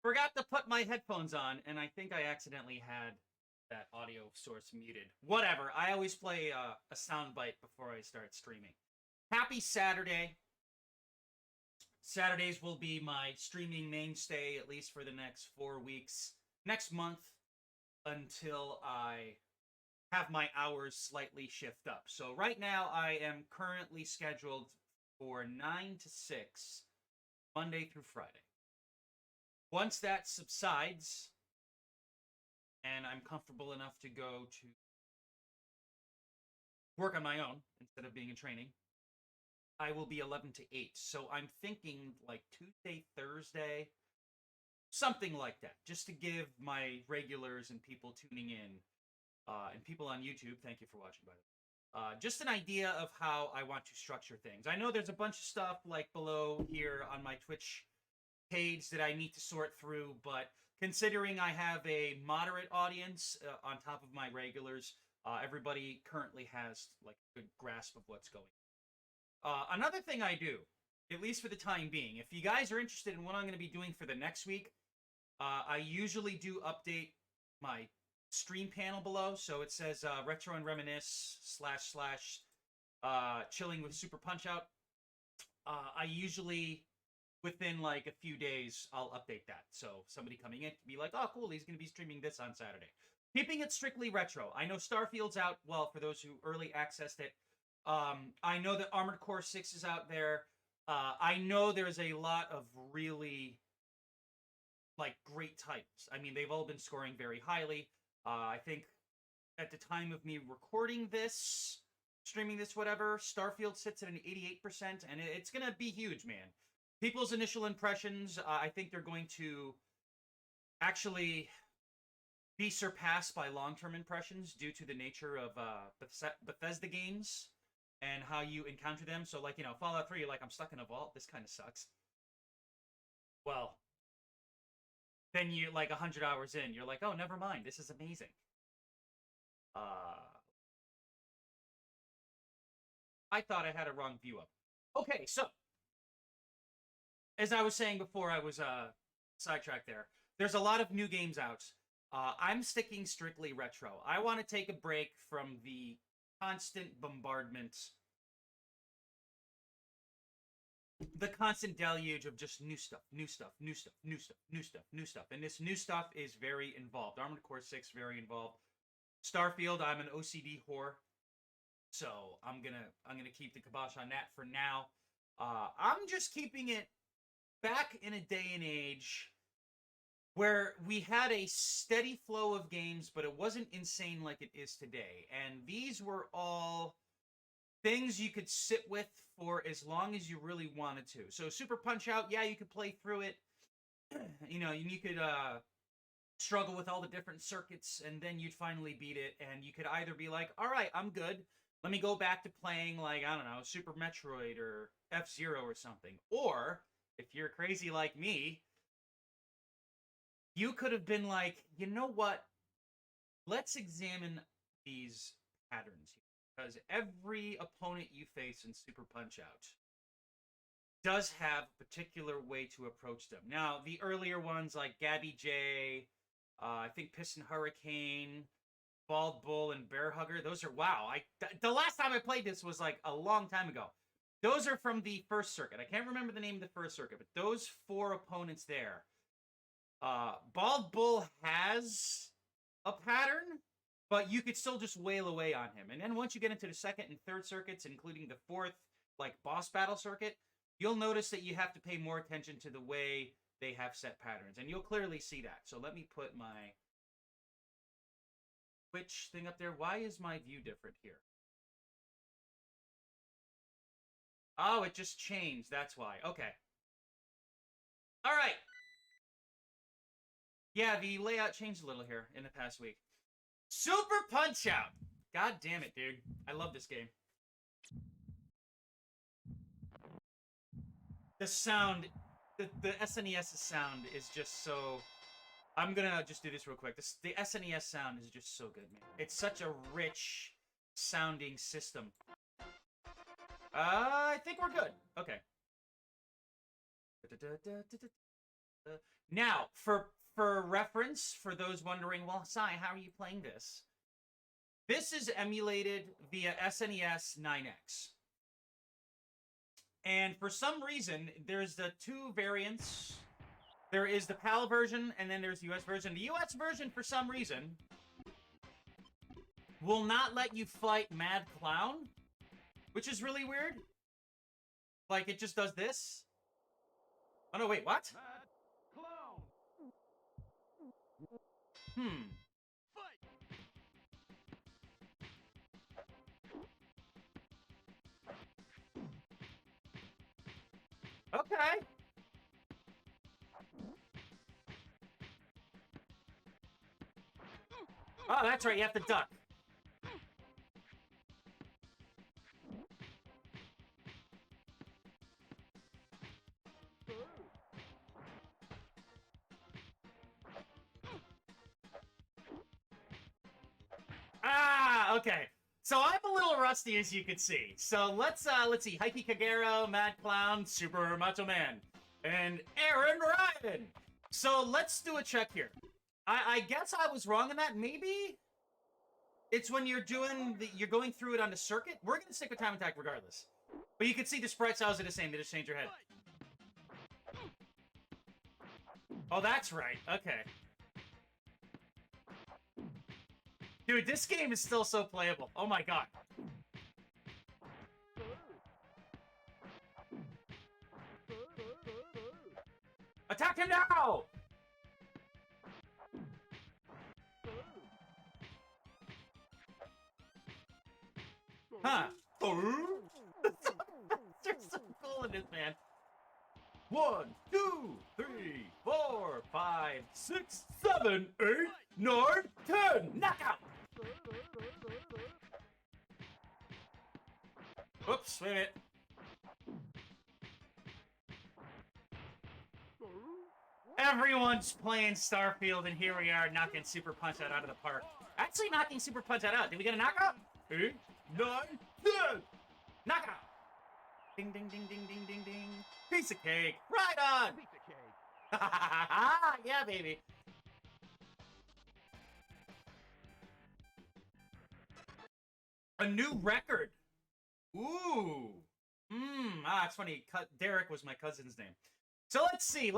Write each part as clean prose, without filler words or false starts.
Forgot to put my headphones on, and I think I accidentally had that audio source muted. Whatever. I always play a soundbite before I start streaming. Happy Saturday. Saturdays will be my streaming mainstay, at least for the next 4 weeks. Next month, until I have my hours slightly shift up. So right now, I am currently scheduled for 9 to 6, Monday through Friday. Once that subsides, and I'm comfortable enough to go to work on my own instead of being in training, I will be 11 to 8. So I'm thinking like Tuesday, Thursday, something like that, just to give my regulars and people tuning in, and people on YouTube, thank you for watching, by the way, just an idea of how I want to structure things. I know there's a bunch of stuff like below here on my Twitch page that I need to sort through, but considering I have a moderate audience on top of my regulars, everybody currently has like a good grasp of what's going on. Another thing I do, at least for the time being, if you guys are interested in what I'm going to be doing for the next week, I usually do update my stream panel below. So it says retro and reminisce / chilling with Super PunchOut. I usually, within like a few days, I'll update that. So somebody coming in can be like, oh, cool, he's going to be streaming this on Saturday. Keeping it strictly retro. I know Starfield's out, well, for those who early accessed it. I know that Armored Core 6 is out there. I know there's a lot of really, like, great titles. I mean, they've all been scoring very highly. I think at the time of me recording this, streaming this, whatever, Starfield sits at an 88%, and it's going to be huge, man. People's initial impressions, I think they're going to actually be surpassed by long-term impressions due to the nature of Bethesda games and how you encounter them. So, like, you know, Fallout 3, you're like, I'm stuck in a vault. This kind of sucks. Well, then you're like 100 hours in. You're like, oh, never mind. This is amazing. I thought I had a wrong view up. Okay, so as I was saying before I was sidetracked there, there's a lot of new games out. I'm sticking strictly retro. I want to take a break from the constant bombardment, the constant deluge of just new stuff. And this new stuff is very involved. Armored Core 6, very involved. Starfield, I'm an OCD whore. So I'm gonna keep the kibosh on that for now. I'm just keeping it back in a day and age where we had a steady flow of games, but it wasn't insane like it is today. And these were all things you could sit with for as long as you really wanted to. So Super PunchOut, yeah, you could play through it. You know, you could struggle with all the different circuits, and then you'd finally beat it. And you could either be like, all right, I'm good. Let me go back to playing, like, I don't know, Super Metroid or F-Zero or something. Or, if you're crazy like me, you could have been like, you know what? Let's examine these patterns here. Because every opponent you face in Super PunchOut does have a particular way to approach them. Now, the earlier ones like Gabby J, I think Piston Hurricane, Bald Bull, and Bear Hugger, those are, wow. The last time I played this was like a long time ago. Those are from the first circuit. I can't remember the name of the first circuit, but those 4 opponents there. Bald Bull has a pattern, but you could still just wail away on him. And then once you get into the second and third circuits, including the 4th, like, boss battle circuit, you'll notice that you have to pay more attention to the way they have set patterns. And you'll clearly see that. So let me put my Twitch thing up there. Why is my view different here? Oh, it just changed. That's why. Okay. All right. Yeah, the layout changed a little here in the past week. Super PunchOut! God damn it, dude. I love this game. The sound, the SNES's sound is just so... I'm gonna just do this real quick. The SNES sound is just so good, man. It's such a rich sounding system. I think we're good. Okay. Now, for reference, for those wondering, well, Sai, how are you playing this? This is emulated via SNES 9X. And for some reason, there's the two variants. There is the PAL version, and then there's the US version. The US version, for some reason, will not let you fight Mad Clown, which is really weird. Like, it just does this. Oh, no, wait, what? Mad Clown. Fight. Okay. Oh, that's right, you have to duck. Ah, okay. So I'm a little rusty, as you can see. So let's see. Heike Kagero, Mad Clown, Super Macho Man, and Aaron Ryan. So let's do a check here. I guess I was wrong on that. Maybe it's when you're going through it on the circuit. We're gonna stick with Time Attack regardless. But you can see the sprite styles are the same. They just change your head. Oh, that's right. Okay. Dude, this game is still so playable. Oh my god. Attack him now! Huh. They're so cool in this, man. 1, 2, 3, 4, 5, 6, 7, 8, 9, 10. Knockout! Oops, wait a minute. Everyone's playing Starfield, and here we are knocking Super PunchOut out of the park. Actually knocking Super PunchOut out. Did we get a knockout? 8, 9, 10. Knockout! Ding, ding, ding, ding, ding, ding, ding. Piece of cake. Right on! Piece of cake. Yeah, baby. A new record. Ooh. It's funny. Derek was my cousin's name. So let's see.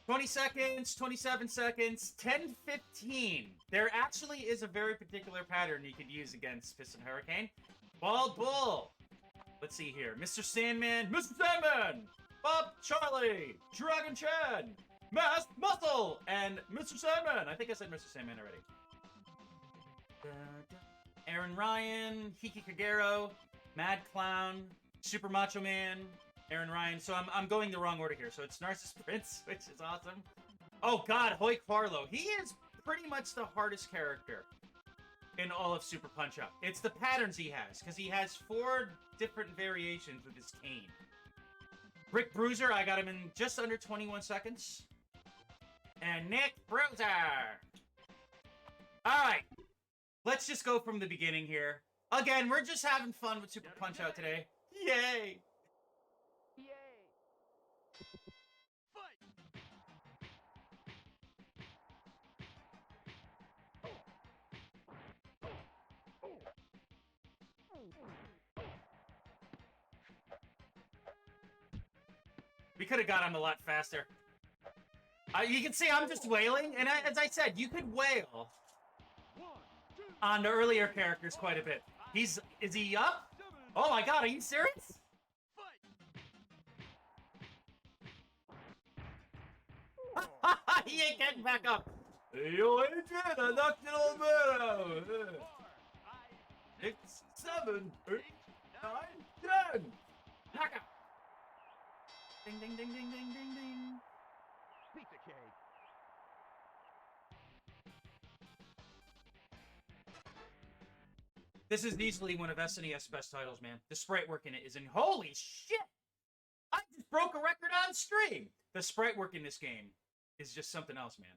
20 seconds, 27 seconds, 10, 15. There actually is a very particular pattern you could use against Piston Hurricane. Bald Bull. Let's see here. Mr. Sandman, Bob Charlie, Dragon Chen, Masked Muscle, and Mr. Sandman. I think I said Mr. Sandman already. Aaron Ryan, Hiki Kagero, Mad Clown, Super Macho Man, Aaron Ryan. So I'm going the wrong order here. So it's Narcissus Prince, which is awesome. Oh god, Hoy Quarlo. He is pretty much the hardest character in all of Super PunchOut. It's the patterns he has, because he has 4 different variations with his cane. Rick Bruiser, I got him in just under 21 seconds. And Nick Bruiser! Alright. Let's just go from the beginning here. Again, we're just having fun with Super PunchOut today. Yay! Yay! Fight! We could have got him a lot faster. You can see I'm just wailing, and as I said, you could wail on the earlier characters quite a bit. Is he up? Oh my god, are you serious? He ain't getting back up. Yo, Adrian, I knocked it all down. 6, 7, 8, 9, 10. Knockout. Ding, ding, ding, ding, ding, ding, ding. Piece of cake. This is easily one of SNES best titles, man. The sprite work in it is holy shit! I just broke a record on stream! The sprite work in this game is just something else, man.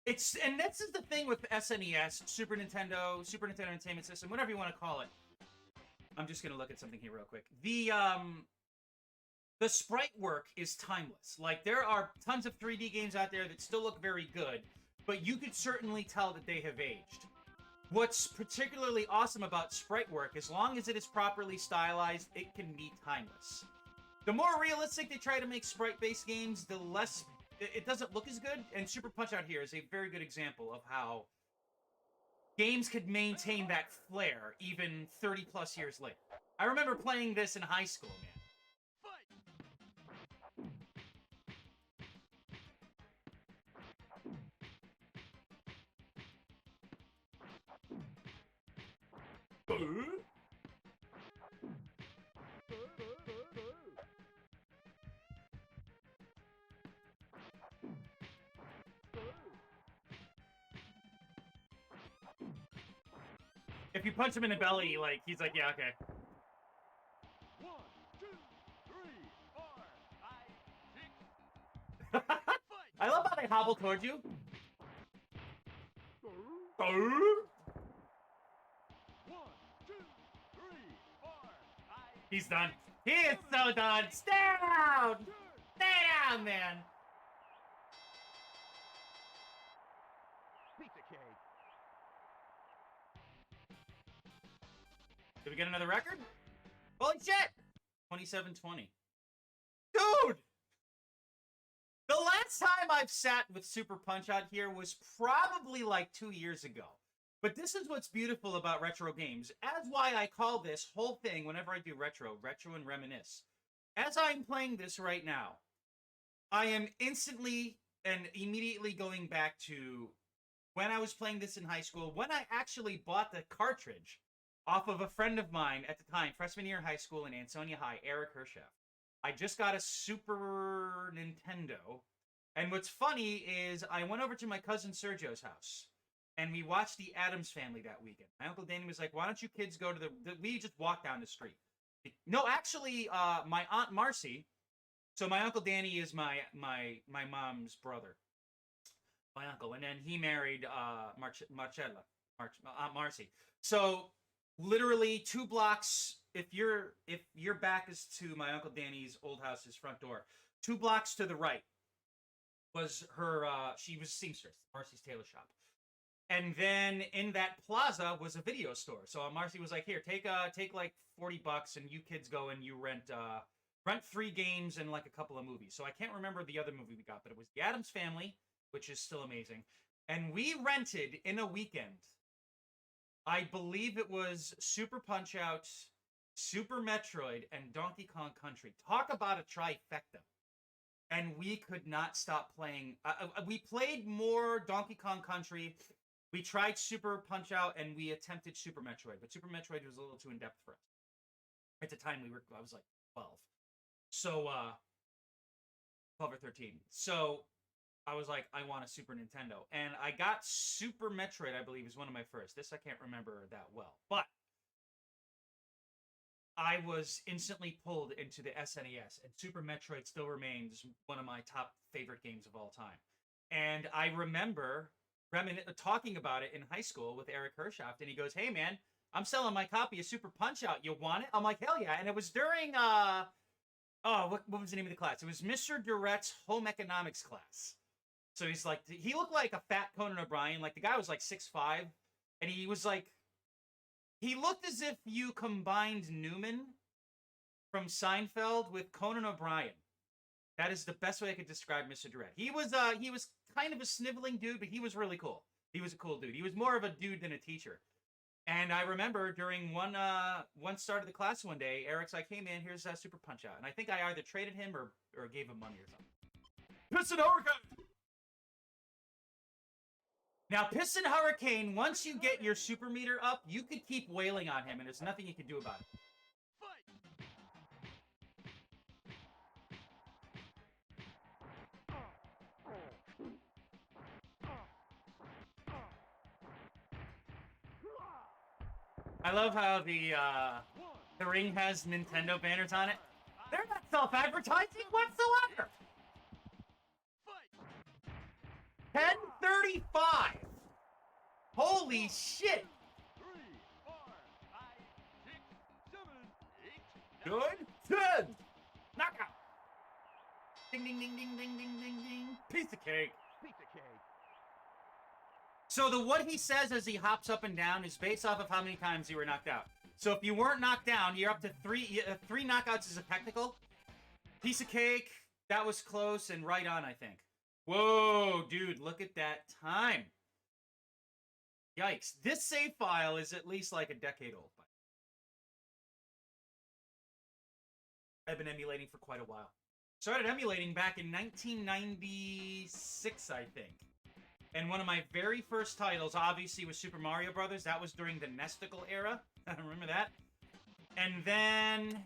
And this is the thing with SNES, Super Nintendo Entertainment System, whatever you want to call it. I'm just gonna look at something here real quick. the sprite work is timeless. Like, there are tons of 3D games out there that still look very good, but you could certainly tell that they have aged. What's particularly awesome about sprite work, as long as it is properly stylized, it can be timeless. The more realistic they try to make sprite-based games, the less it doesn't look as good, and Super PunchOut here is a very good example of how games could maintain that flair even 30 plus years later. I remember playing this in high school, man. If you punch him in the belly, like, he's like, yeah, okay. 1, 2, 3, 4, 5, 6. I love how they hobble towards you. 1, 2, 3, 4, 5. He's done. He is so done. Stay down! Stay down, man! Pizza cake. Did we get another record? Holy shit! 2720. Dude! The last time I've sat with Super PunchOut here was probably like 2 years ago. But this is what's beautiful about retro games. As why I call this whole thing, whenever I do retro and reminisce. As I'm playing this right now, I am instantly and immediately going back to when I was playing this in high school, when I actually bought the cartridge off of a friend of mine at the time, freshman year of high school in Ansonia High, Eric Hershoff. I just got a Super Nintendo. And what's funny is I went over to my cousin Sergio's house. And we watched The Addams Family that weekend. My Uncle Danny was like, why don't you kids go to we just walked down the street. No, actually, my Aunt Marcy. So my Uncle Danny is my mom's brother. My uncle. And then he married Aunt Marcy. So literally 2 blocks, if your back is to my Uncle Danny's old house's front door, 2 blocks to the right was her, she was seamstress, Marcy's tailor shop. And then in that plaza was a video store. So Marcy was like, here, take like $40 and you kids go and you rent 3 games and like a couple of movies. So I can't remember the other movie we got, but it was The Addams Family, which is still amazing. And we rented in a weekend, I believe it was Super PunchOut, Super Metroid, and Donkey Kong Country. Talk about a trifecta. And we could not stop playing. We played more Donkey Kong Country. We tried Super PunchOut, and we attempted Super Metroid. But Super Metroid was a little too in-depth for us. At the time, I was like 12. So, 12 or 13. So, I was like, I want a Super Nintendo. And I got Super Metroid, I believe, was one of my first. This I can't remember that well. But I was instantly pulled into the SNES. And Super Metroid still remains one of my top favorite games of all time. And I remember talking about it in high school with Eric Hershoff. And he goes, hey, man, I'm selling my copy of Super PunchOut. You want it? I'm like, hell yeah. And it was during, what was the name of the class? It was Mr. Durette's home economics class. So he's like, he looked like a fat Conan O'Brien. Like, the guy was like 6'5", and he was like, he looked as if you combined Newman from Seinfeld with Conan O'Brien. That is the best way I could describe Mr. Durette. He was kind of a sniveling dude, but he was really cool. He was a cool dude. He was more of a dude than a teacher. And I remember during one start of the class one day, Eric's like, hey man, here's Super PunchOut. And I think I either traded him or gave him money or something. Piston Hurricane! Now, Piston Hurricane, once you get your super meter up, you could keep wailing on him, and there's nothing you can do about it. I love how the ring has Nintendo banners on it. They're not self-advertising whatsoever. 10:35. Holy shit. 3, 4, 5, 6, 7, 8. Good. 10. Knockout. Ding, ding, ding, ding, ding, ding, ding, ding. Piece of cake. Piece of cake. So the what he says as he hops up and down is based off of how many times you were knocked out. So if you weren't knocked down, you're up to three knockouts is a technical. Piece of cake. That was close and right on, I think. Whoa, dude, look at that time. Yikes. This save file is at least like a decade old. I've been emulating for quite a while. Started emulating back in 1996, I think. And one of my very first titles, obviously, was Super Mario Brothers. That was during the Nesticle era. I remember that. And then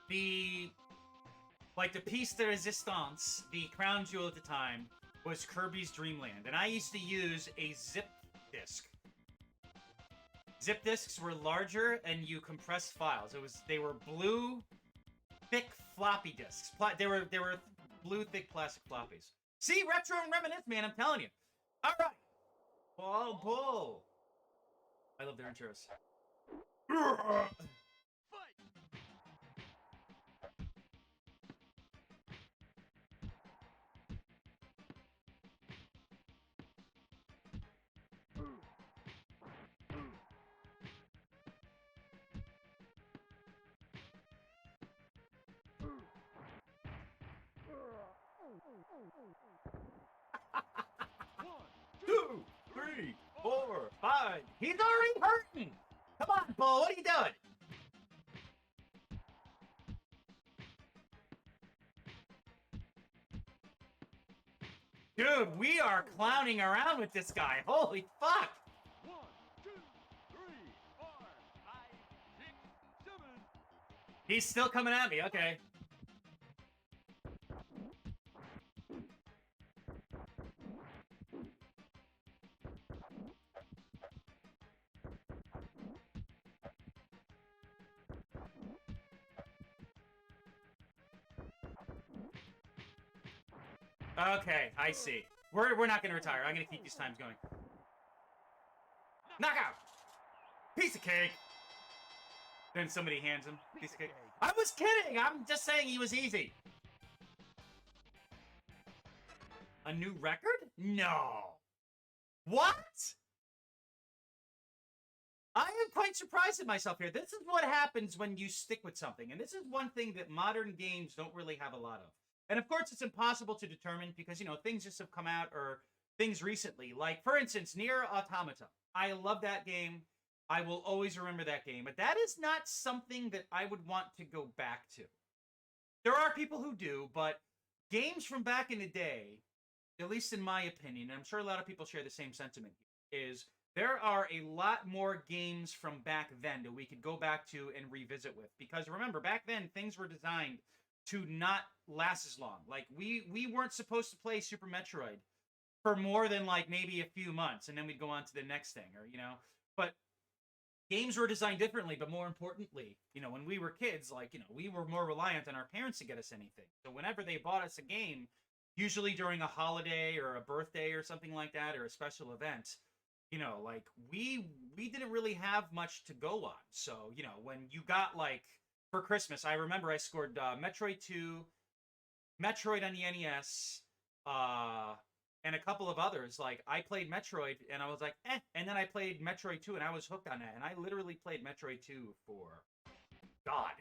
the piece de resistance, the crown jewel at the time, was Kirby's Dream Land. And I used to use a zip disk. Zip disks were larger and you compressed files. They were blue, thick floppy disks. They were blue, thick plastic floppies. See, retro and reminisce, man. I'm telling you. All right. Ball bull. I love their intros. Fight. One, 2, 3, 4, 5. He's already hurting. Come on, Bull. What are you doing? Dude, we are clowning around with this guy. Holy fuck. 1, 2, 3, 4, 5, 6, 7. He's still coming at me. Okay. Okay, I see. We're not gonna retire. I'm gonna keep these times going. Knockout! Piece of cake! Then somebody hands him piece of cake. I was kidding! I'm just saying he was easy. A new record? No. What? I am quite surprised at myself here. This is what happens when you stick with something. And this is one thing that modern games don't really have a lot of. And of course, it's impossible to determine because, you know, things just have come out or things recently. Like, for instance, Nier Automata. I love that game. I will always remember that game. But that is not something that I would want to go back to. There are people who do, but games from back in the day, at least in my opinion, and I'm sure a lot of people share the same sentiment, is there are a lot more games from back then that we could go back to and revisit with. Because remember, back then, things were designed to not last as long. Like, we weren't supposed to play Super Metroid for more than, like, maybe a few months, and then we'd go on to the next thing, or, you know. But games were designed differently, but more importantly, you know, when we were kids, like, you know, we were more reliant on our parents to get us anything. So whenever they bought us a game, usually during a holiday or a birthday or something like that, or a special event, you know, like, we didn't really have much to go on. So, you know, when you got, like, for Christmas, I remember I scored Metroid 2, Metroid on the NES, and a couple of others. Like, I played Metroid, and I was like, eh. And then I played Metroid 2, and I was hooked on that. And I literally played Metroid 2 for... God.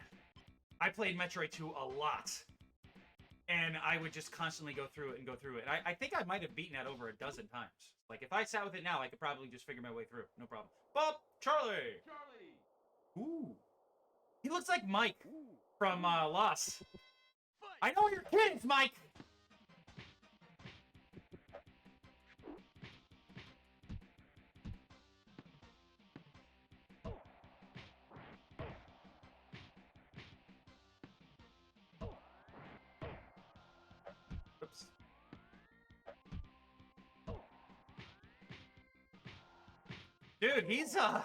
I played Metroid 2 a lot. And I would just constantly go through it and go through it. And I think I might have beaten that over a dozen times. Like, if I sat with it now, I could probably just figure my way through. No problem. Bob! Charlie! Charlie. Ooh. He looks like Mike Ooh. from Lost. Fight. I know your kids, Mike! Oops. Dude, he's 1,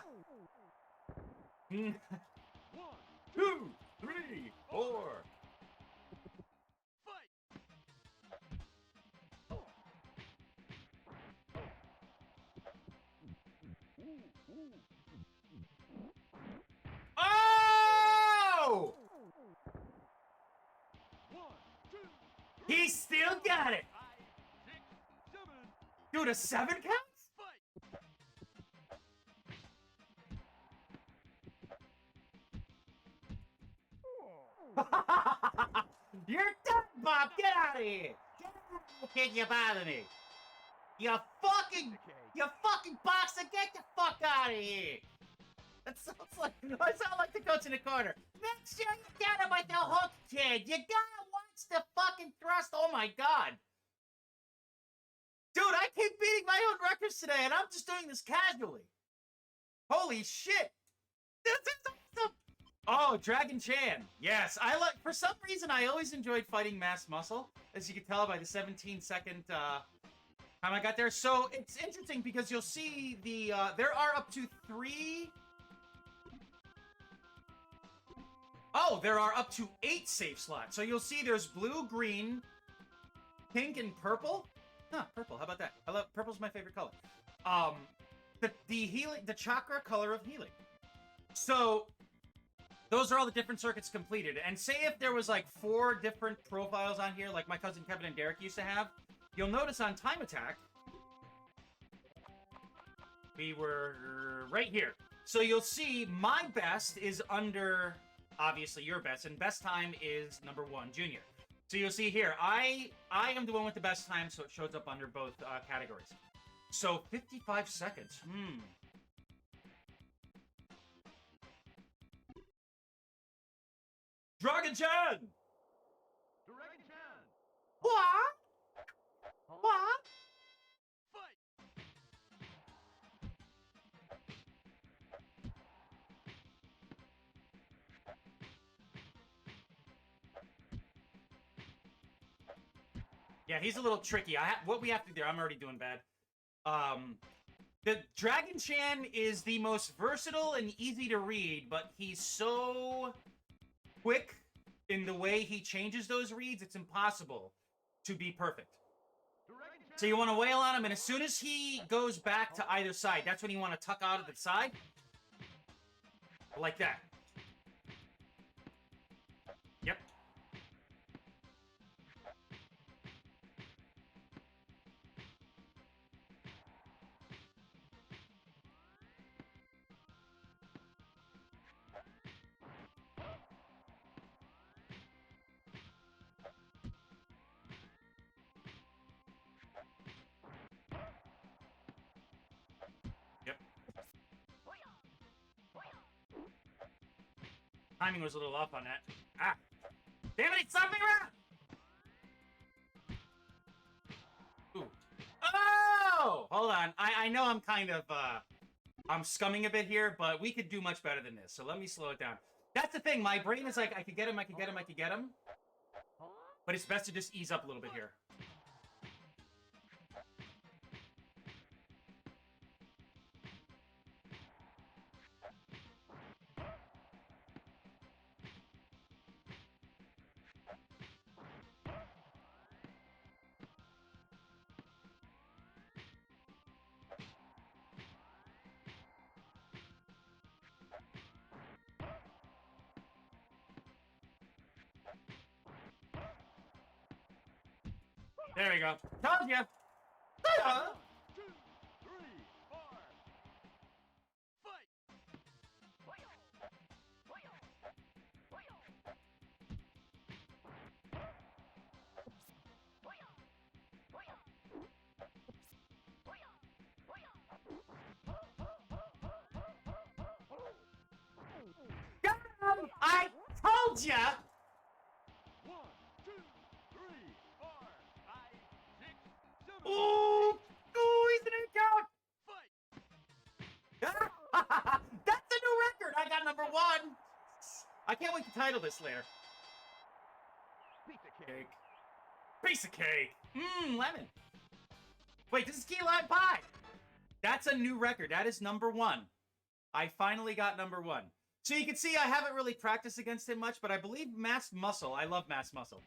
2, 3, 4. fight. Oh! He still got it. Dude, a 7 counts? You're done, Bob. Get out of here. Get out of here, kid. You bother me. You fucking boxer. Get the fuck out of here. That sounds like, I sound like the coach in the corner. Make sure you get him with the hook, kid. You gotta watch the fucking thrust. Oh my god. Dude, I keep beating my own records today, and I'm just doing this casually. Holy shit. This is awesome. Oh, Dragon Chan. Yes, I like. For some reason, I always enjoyed fighting Mass Muscle, as you can tell by the 17-second time I got there. So it's interesting because you'll see the there are up to 3. Oh, there are up to 8 save slots. So you'll see there's blue, green, pink, and purple. Huh, purple. How about that? I love purple's my favorite color. The chakra color of healing. So those are all the different circuits completed. And say if there was like 4 different profiles on here, like my cousin Kevin and Derek used to have, you'll notice on Time Attack, we were right here. So you'll see my best is under, obviously, your best, and best time is number 1, Junior. So you'll see here, I am the one with the best time, so it shows up under both categories. So 55 seconds. Dragon Chan! Dragon Chan! What? What? Fight! Yeah, he's a little tricky. What we have to do there, I'm already doing bad. The Dragon Chan is the most versatile and easy to read, but he's so quick in the way he changes those reads, it's impossible to be perfect. So you want to wail on him, and as soon as he goes back to either side, that's when you want to tuck out of the side. Like that. Yep. Timing was a little off on that. Ah! Damn it, it's something around! Ooh. Oh! Hold on. I know I'm kind of, I'm scumming a bit here, but we could do much better than this. So let me slow it down. That's the thing. My brain is like, I could get him, I could get him, I could get him. But it's best to just ease up a little bit here. There we go. Told ya! 2, 3, 4. Fight! Got him! I told ya! 1, 2, 3, 4, 5, 6, 7. Ooh! Ooh, he's an 8 count! Fight! That's a new record! I got number 1! I can't wait to title this later. Piece of cake. Piece of cake! Mmm, lemon. Wait, this is key lime pie! That's a new record. That is number 1. I finally got number 1. So you can see I haven't really practiced against him much, but I believe Mass Muscle, I love Mass Muscle.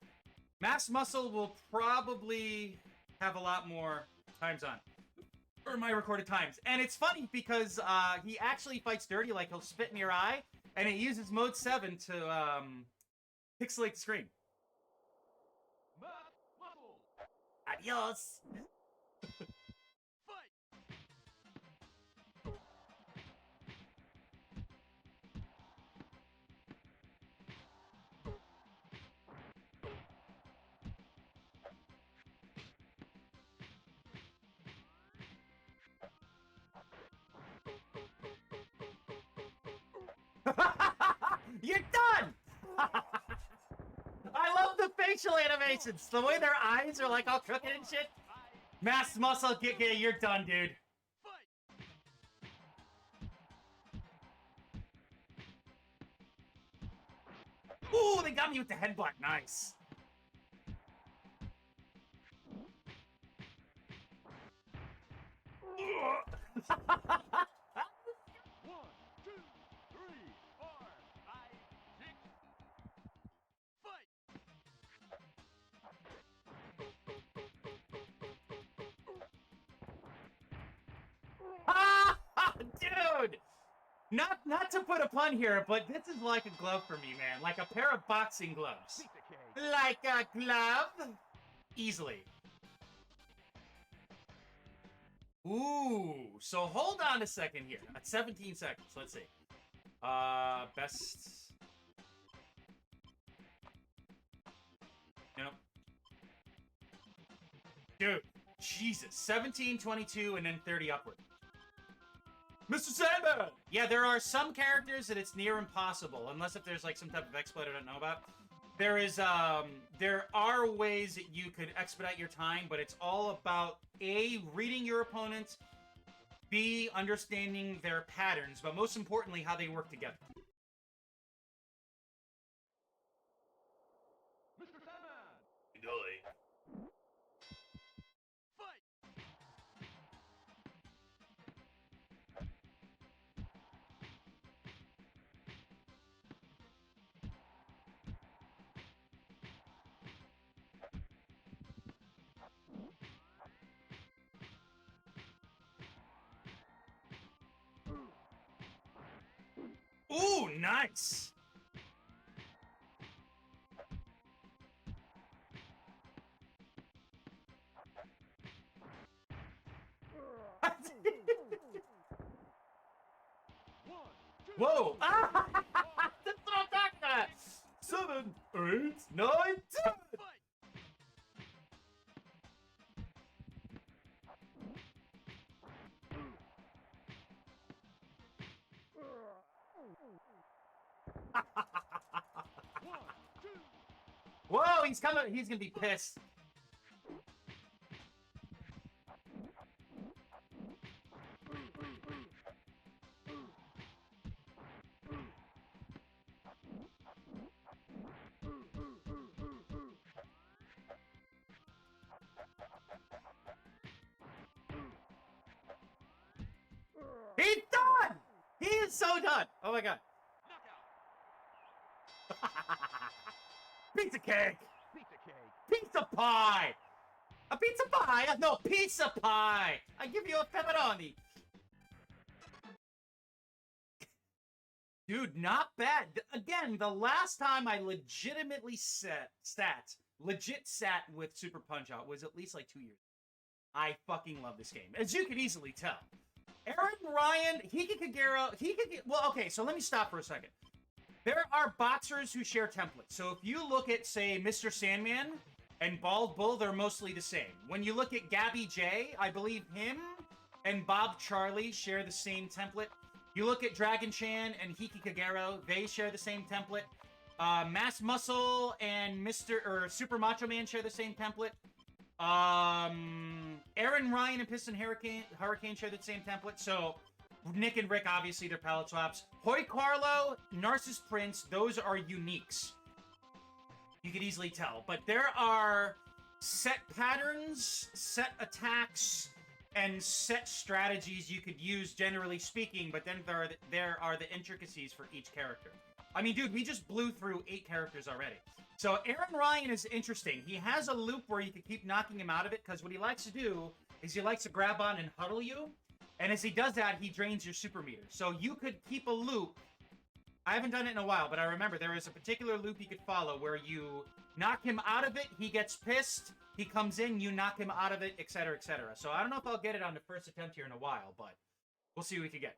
Mass Muscle will probably have a lot more times on. Or my recorded times. And it's funny because he actually fights dirty, like he'll spit in your eye, and it uses mode 7 to pixelate the screen. Match Adios. Fight! You're done! I love the facial animations. The way their eyes are like all crooked and shit. Mass muscle kick, yeah, you're done, dude. Fight! Ooh, they got me with the headbutt. Nice. One, two, three, four, five, six. Fight! Dude! Not to put a pun here, but this is like a glove for me, man. Like a pair of boxing gloves. Piece of cake. Like a glove? Easily. Ooh, so hold on a second here. At 17 seconds, let's see. Best... Nope. Dude, Jesus. 17, 22, and then 30 upward. Mr. Sandman! Yeah, there are some characters that it's near impossible, unless if there's like some type of exploit I don't know about. There are ways that you could expedite your time, but it's all about A, reading your opponents, B, understanding their patterns, but most importantly, how they work together. Mr. Sandman! Golly. Fight! Ooh, nice! One, two, Whoa! three, four, That's what I'm talking about! 7, 8, 9, 10! fight! One, two, Whoa, he's coming. He's gonna be pissed. He's done! He is so done! Oh my god. knockout! Pizza cake! Piece of cake! Pizza pie! A pizza pie? No, pizza pie! I give you a pepperoni! Dude, not bad. Again, the last time I legitimately legit sat with Super PunchOut was at least like 2 years. I fucking love this game, as you can easily tell. Aaron Ryan, Kagero, well, okay, so let me stop for a second. There are boxers who share templates. So if you look at, say, Mr. Sandman and Bald Bull, they're mostly the same. When you look at Gabby J, I believe him and Bob Charlie share the same template. You look at Dragon Chan and Hiki Kagero, they share the same template. Mass Muscle and Super Macho Man share the same template. Aaron Ryan and Piston Hurricane share the same template. So Nick and Rick, obviously, they're palette swaps. Hoy Carlo, Narcissus Prince, those are uniques. You could easily tell. But there are set patterns, set attacks, and set strategies you could use, generally speaking, but then there are the intricacies for each character. I mean, dude, we just blew through 8 characters already. So Aaron Ryan is interesting. He has a loop where you can keep knocking him out of it, because what he likes to do is he likes to grab on and huddle you, and as he does that, he drains your super meter. So you could keep a loop I haven't done it in a while, but I remember there is a particular loop you could follow where you knock him out of it, he gets pissed, he comes in, you knock him out of it, etc., etc. So I don't know if I'll get it on the first attempt here in a while, but we'll see what we can get.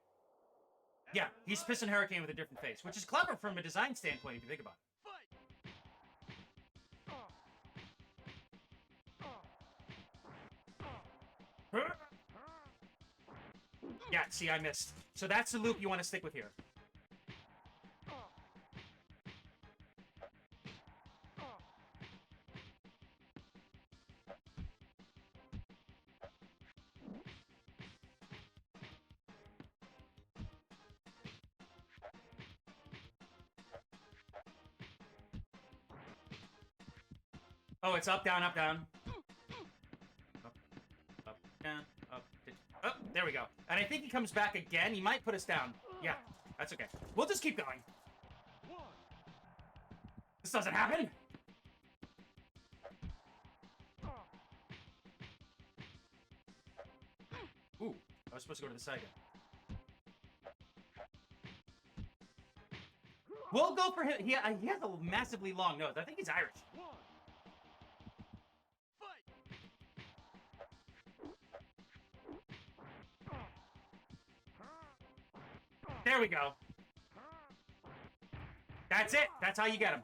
Yeah, he's pissing Hurricane with a different face, which is clever from a design standpoint if you think about it. Yeah, see, I missed. So that's the loop you want to stick with here. Oh, it's up, down, up, down. Up, up, down, up. Oh, there we go. And I think he comes back again. He might put us down. Yeah, that's okay. We'll just keep going. This doesn't happen. Ooh, I was supposed to go to the side. We'll go for him. He has a massively long nose. I think he's Irish. There we go. That's it. That's how you get him.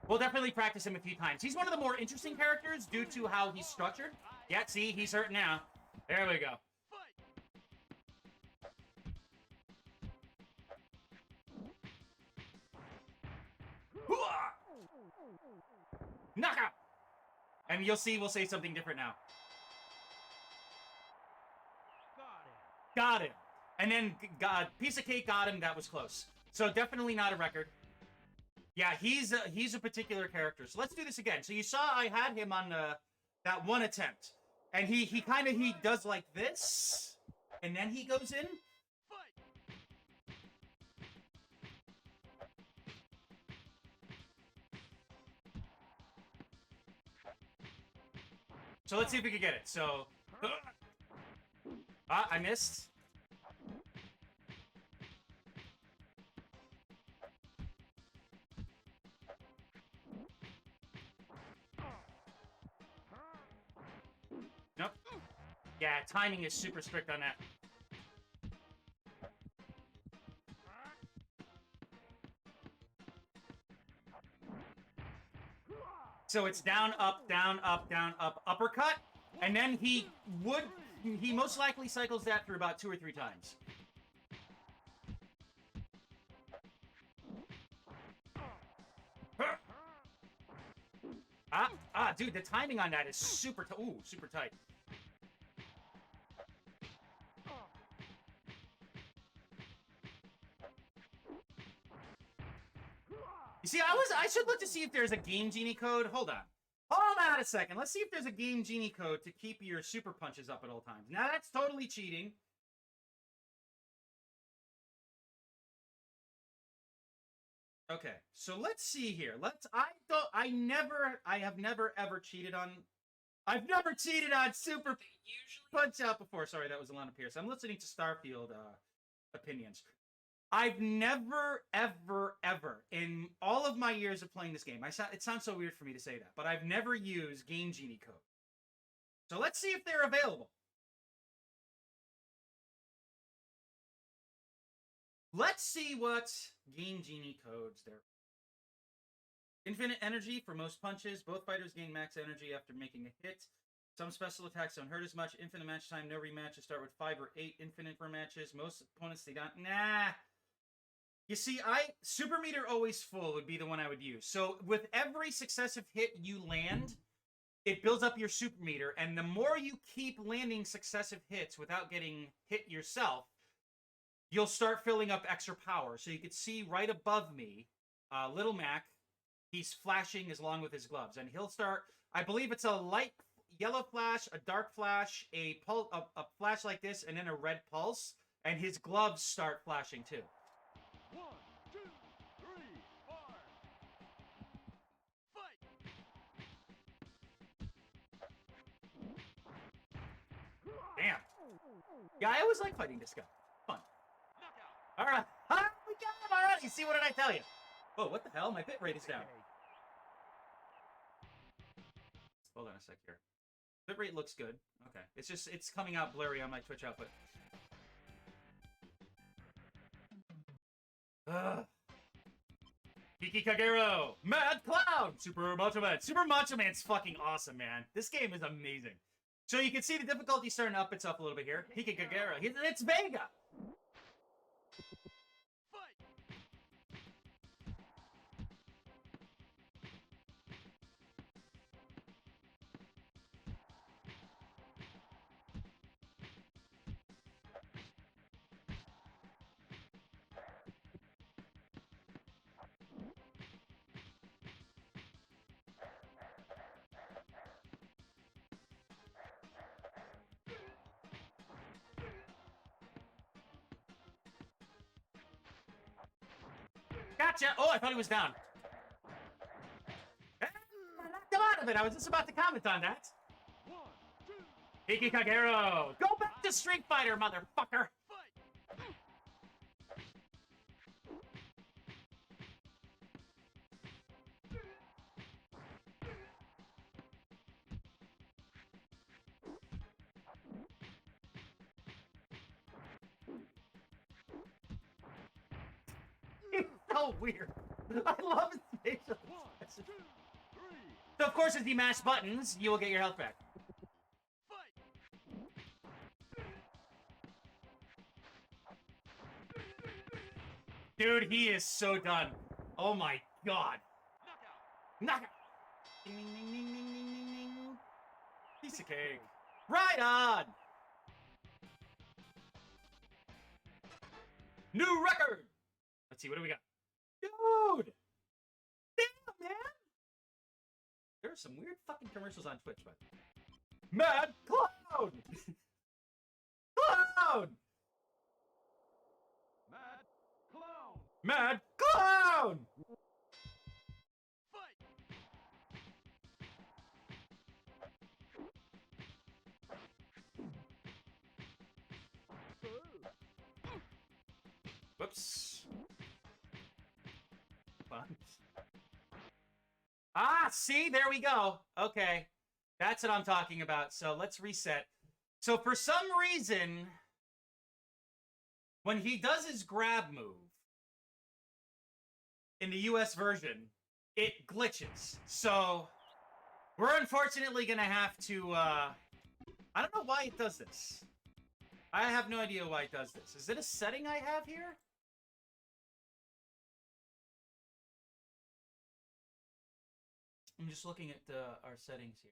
We'll definitely practice him a few times. He's one of the more interesting characters due to how he's structured. Yeah, see, he's hurting now. There we go. Knockout! And you'll see we'll say something different now. Got him. And then, piece of cake got him. That was close. So definitely not a record. Yeah, he's a particular character. So let's do this again. So you saw I had him on that one attempt. And he does like this. And then he goes in. So let's see if we can get it. So, I missed. Nope. Yeah, timing is super strict on that. So it's down, up, down, up, uppercut. And then he most likely cycles that through about 2 or 3 times. Dude, the timing on that is super super tight. You see, I should look to see if there's a Game Genie code. Hold on a second. Let's see if there's a Game Genie code to keep your super punches up at all times. Now that's totally cheating. Okay, so let's see here. I've never ever cheated on Super PunchOut before. Sorry, that was Alana Pierce. I'm listening to Starfield opinions. I've never, ever, in all of my years of playing this game, it sounds so weird for me to say that, but I've never used Game Genie code. So let's see if they're available. Let's see what Game Genie codes there. Infinite energy for most punches. Both fighters gain max energy after making a hit. Some special attacks don't hurt as much. Infinite match time. No rematches. Start with 5 or 8 infinite rematches. Most opponents they don't. Nah. You see, super meter always full would be the one I would use. So with every successive hit you land, it builds up your super meter, and the more you keep landing successive hits without getting hit yourself, you'll start filling up extra power. So you can see right above me, Little Mac, he's flashing along with his gloves, and he'll start, I believe it's a light yellow flash, a dark flash, a flash like this, and then a red pulse, and his gloves start flashing too. 1, 2, 3, 4. Fight! Damn. Yeah, I always like fighting this guy. Fun. Knockout! All right. We got him. All right. You see, what did I tell you? Oh, what the hell? My bit rate is down. Hold on a sec here. Bit rate looks good. Okay. It's coming out blurry on my Twitch output. Kiki Kagero, Mad Clown, Super Macho Man. Super Macho Man's fucking awesome, man. This game is amazing. So you can see the difficulty starting to up itself a little bit here. Kiki Kagero, it's Vega. Gotcha! Oh, I thought he was down. I knocked him out of it. I was just about to comment on that. Kiki Kagero! Go back to Street Fighter, motherfucker! It's so weird. I love his facial expression. So, of course, as you mash buttons, you will get your health back. Dude, he is so done. Oh my god. Knockout. Ding, ding, ding, ding, ding, ding, ding. Piece of cake. Right on. New record. Let's see, what do we got? Dude. Damn, man. There are some weird fucking commercials on Twitch, but Mad Clown. Clown. Mad Clown! Whoops. Ah, see? There we go. Okay. That's what I'm talking about. So let's reset. So for some reason, when he does his grab move, in the US version, it glitches. So, we're unfortunately gonna have to, I don't know why it does this. I have no idea why it does this. Is it a setting I have here? I'm just looking at our settings here.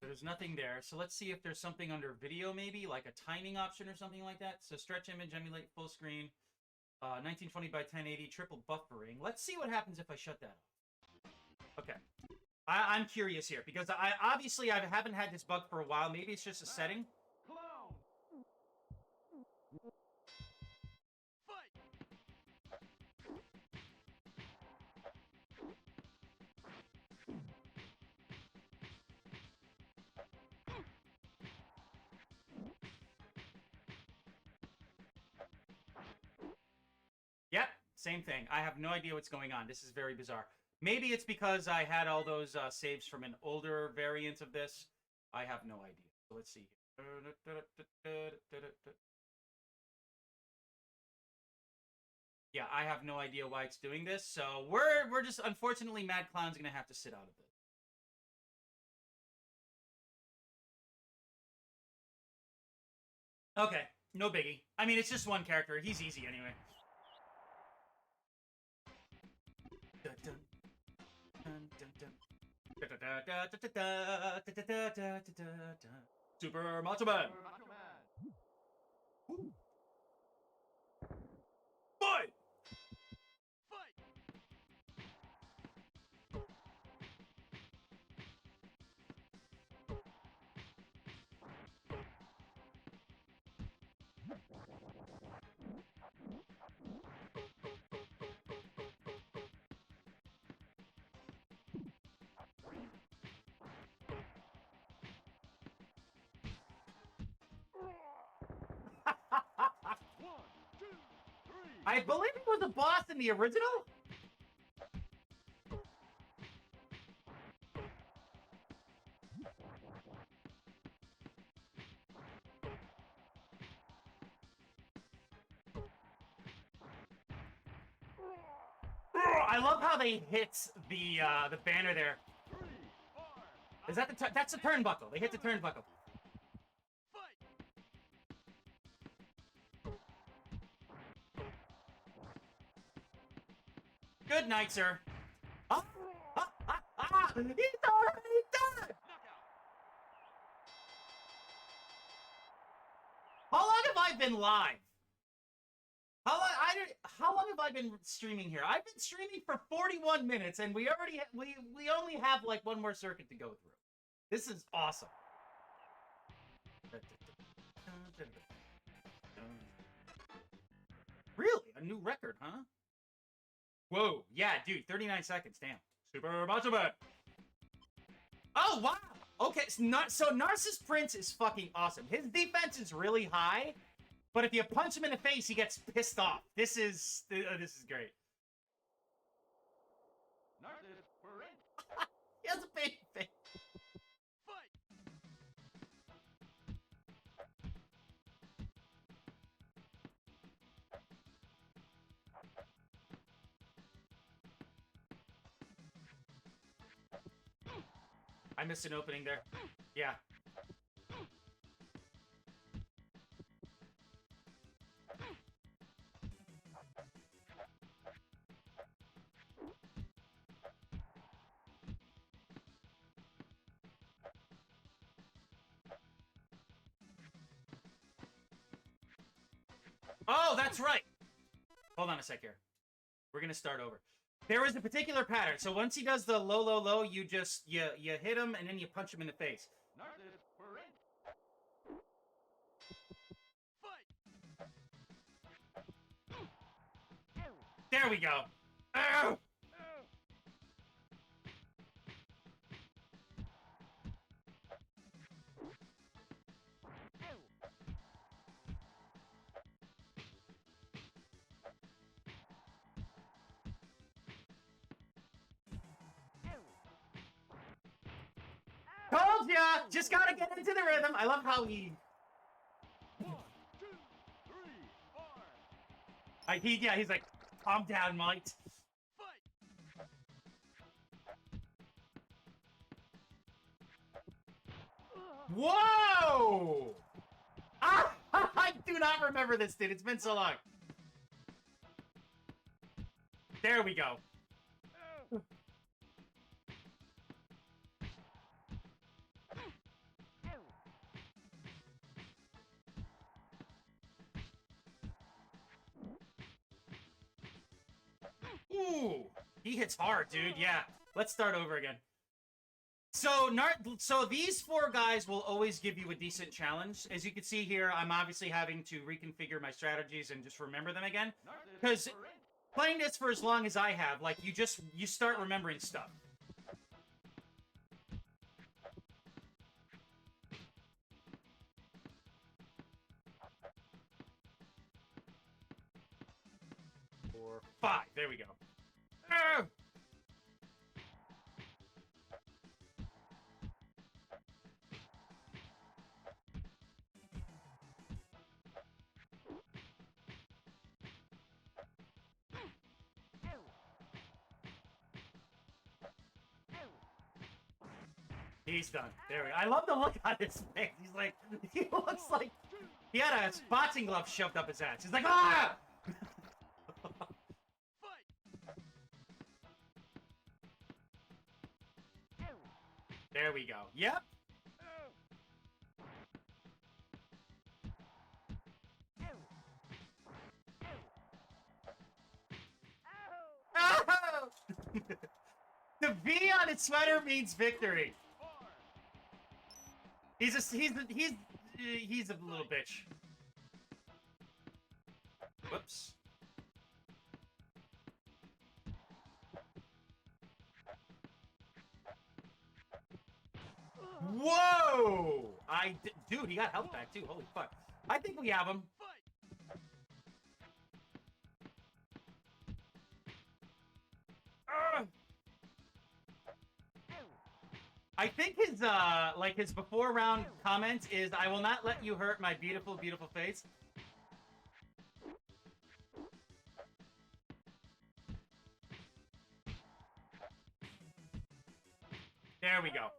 There's nothing there. So let's see if there's something under video, maybe, like a timing option or something like that. So stretch image, emulate full screen, 1920 by 1080, triple buffering. Let's see what happens if I shut that off. Okay. I'm curious here, because I haven't had this bug for a while. Maybe it's just a setting. Yep, same thing. I have no idea what's going on. This is very bizarre. Maybe it's because I had all those saves from an older variant of this. I have no idea. So let's see. Yeah, I have no idea why it's doing this. So we're just, unfortunately, Mad Clown's gonna have to sit out of it. Okay, no biggie. I mean, it's just one character. He's easy anyway. Super Macho Man. Fight! I believe he was a boss in the original. I love how they hit the banner there. Is that that's the turnbuckle? They hit the turnbuckle. Good night, sir. He's already done. How long have I been live? How long have I been streaming here? I've been streaming for 41 minutes, and we only have like one more circuit to go through. This is awesome. Really? A new record, huh? Whoa. Yeah, dude, 39 seconds. Damn. Super PunchOut. Oh, wow. Okay, so Narcissus Prince is fucking awesome. His defense is really high, but if you punch him in the face, he gets pissed off. This is great. Narcissus Prince. He has a baby face. I missed an opening there. Yeah. Oh, that's right. Hold on a sec here. We're gonna start over. There is a particular pattern. So once he does the low, low, low, you just you hit him and then you punch him in the face. Narcissus Prince. There we go. Ow! Told ya! Just gotta get into the rhythm. I love how he... 1, 2, 3, 4. He's like, calm down, mate. Whoa! Ah! I do not remember this, dude. It's been so long. There we go. Ooh, he hits hard, dude. Yeah, let's start over again. So these four guys will always give you a decent challenge. As you can see here, I'm obviously having to reconfigure my strategies and just remember them again. Because playing this for as long as I have, like, you start remembering stuff. Four, five. There we go. Oh! He's done. There we go. I love the look on his face. He's like, he looks like he had a boxing glove shoved up his ass. He's like, ah! There we go. Yep. Oh! The V on his sweater means victory. He's a little bitch. Whoops. Whoa! Dude, he got health back too. Holy fuck! I think we have him. I think his like his before round comment is, "I will not let you hurt my beautiful, beautiful face." There we go.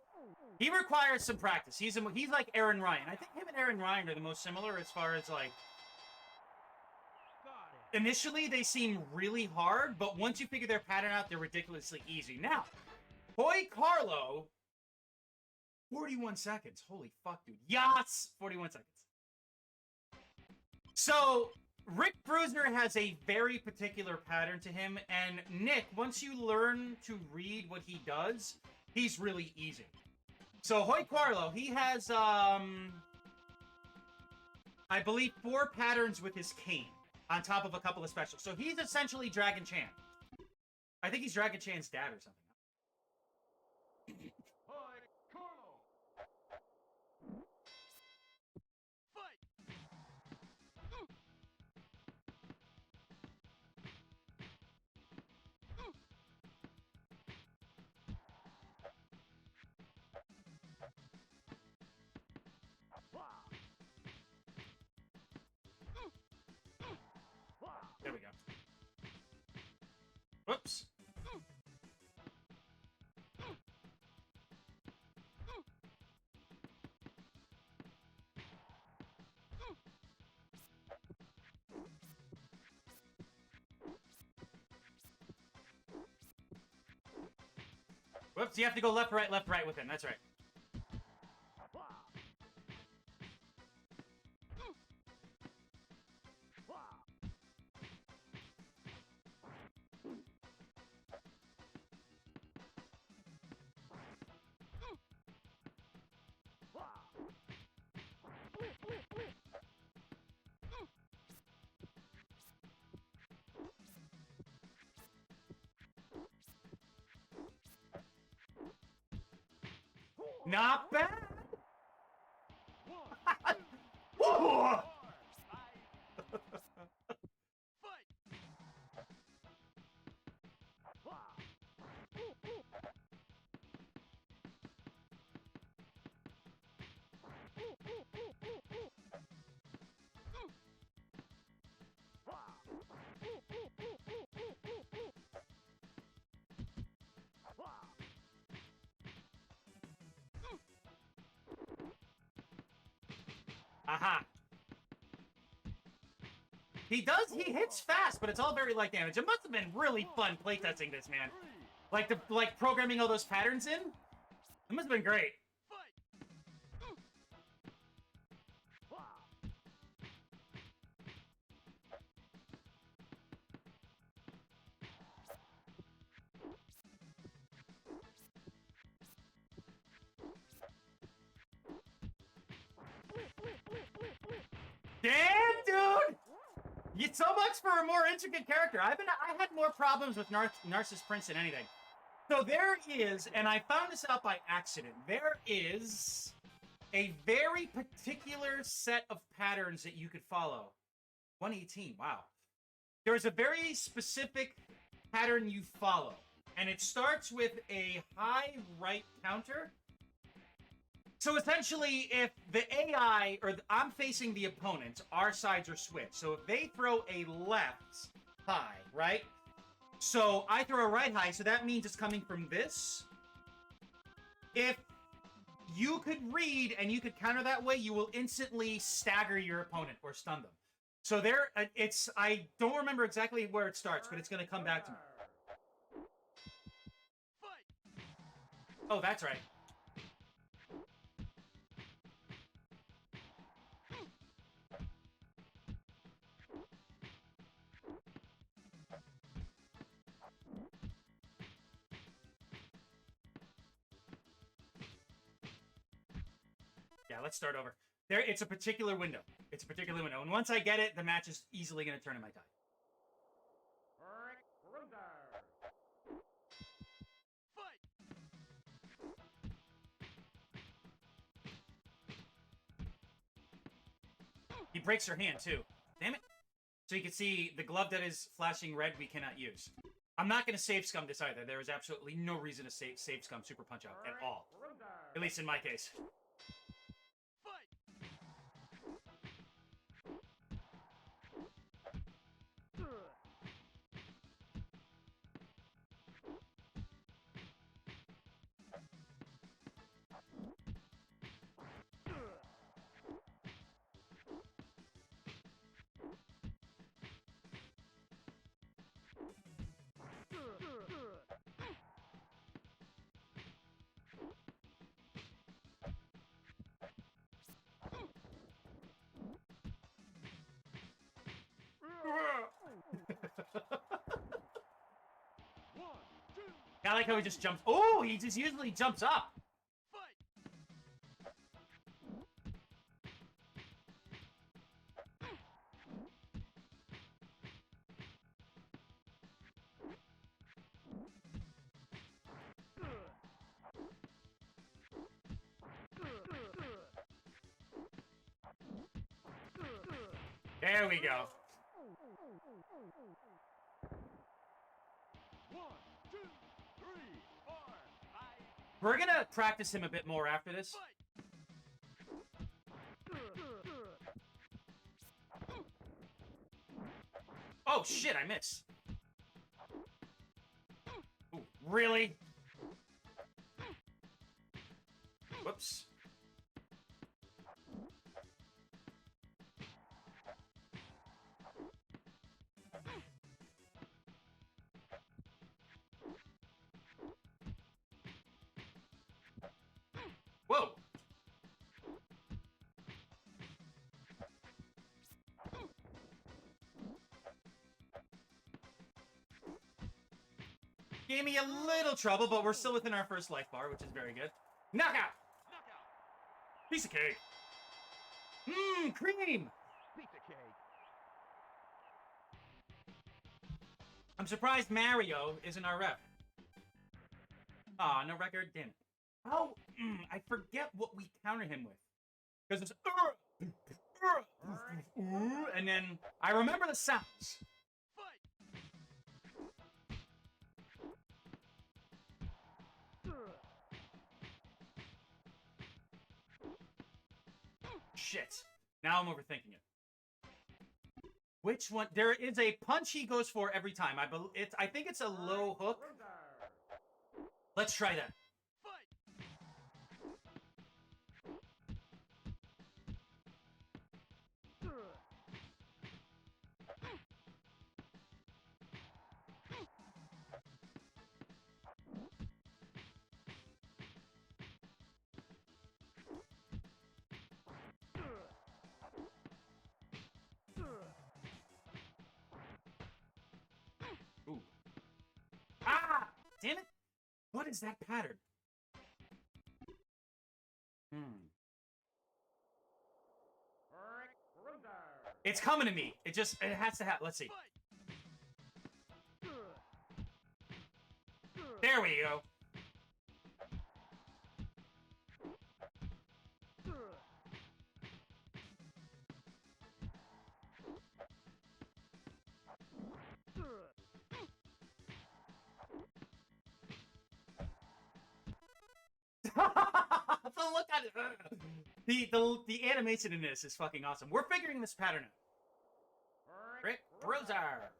He requires some practice. He's like Aaron Ryan. I think him and Aaron Ryan are the most similar as far as like. Initially, they seem really hard, but once you figure their pattern out, they're ridiculously easy. Now, Hoy Carlo, 41 seconds. Holy fuck, dude. Yas! 41 seconds. So, Rick Bruiser has a very particular pattern to him, and Nick, once you learn to read what he does, he's really easy. So, Hoy Carlo, he has, I believe, 4 patterns with his cane, on top of a couple of specials. So, he's essentially Dragon Chan. I think he's Dragon Chan's dad or something. There we go. Whoops. Whoops, you have to go left, right with him. That's right. Not bad. Whoa. Aha. He hits fast, but it's all very light damage. It must have been really fun playtesting this, man. Like programming all those patterns in. It must have been great. Damn, dude! So much for a more intricate character. I had more problems with Narcissus Prince than anything. So there is, and I found this out by accident, there is a very particular set of patterns that you could follow. 118, wow. There's a very specific pattern you follow, and it starts with a high right counter. So essentially, if the AI, or I'm facing the opponent, our sides are switched. So if they throw a left high, right? So I throw a right high, so that means it's coming from this. If you could read and you could counter that way, you will instantly stagger your opponent or stun them. So there, I don't remember exactly where it starts, but it's going to come back to me. Oh, that's right. Yeah, let's start over. It's a particular window. It's a particular window. And once I get it, the match is easily going to turn in my tide. He breaks her hand, too. Damn it. So you can see the glove that is flashing red we cannot use. I'm not going to save scum this either. There is absolutely no reason to save scum Super Punch-Out at all. At least in my case. I like how he just jumps. Oh, he just usually jumps up. There we go. 1, 2, 3, 4, 5. We're gonna practice him a bit more after this. Oh shit, I missed. Ooh, really? Whoops. Whoa! Gave me a little trouble, but we're still within our first life bar, which is very good. Knockout! Piece of cake. Mmm, cream! Piece of cake. I'm surprised Mario isn't our rep. Aw, no record? Damn it. Oh, I forget what we counter him with. Because it's... and then I remember the sounds. Shit. Now I'm overthinking it. Which one? There is a punch he goes for every time. I think it's a low hook. Let's try that. Ooh. Ah! Damn it! What is that pattern? It's coming to me. It has to happen. Let's see. There we go. The look at it. The animation in this is fucking awesome. We're figuring this pattern out. Rick Brozar.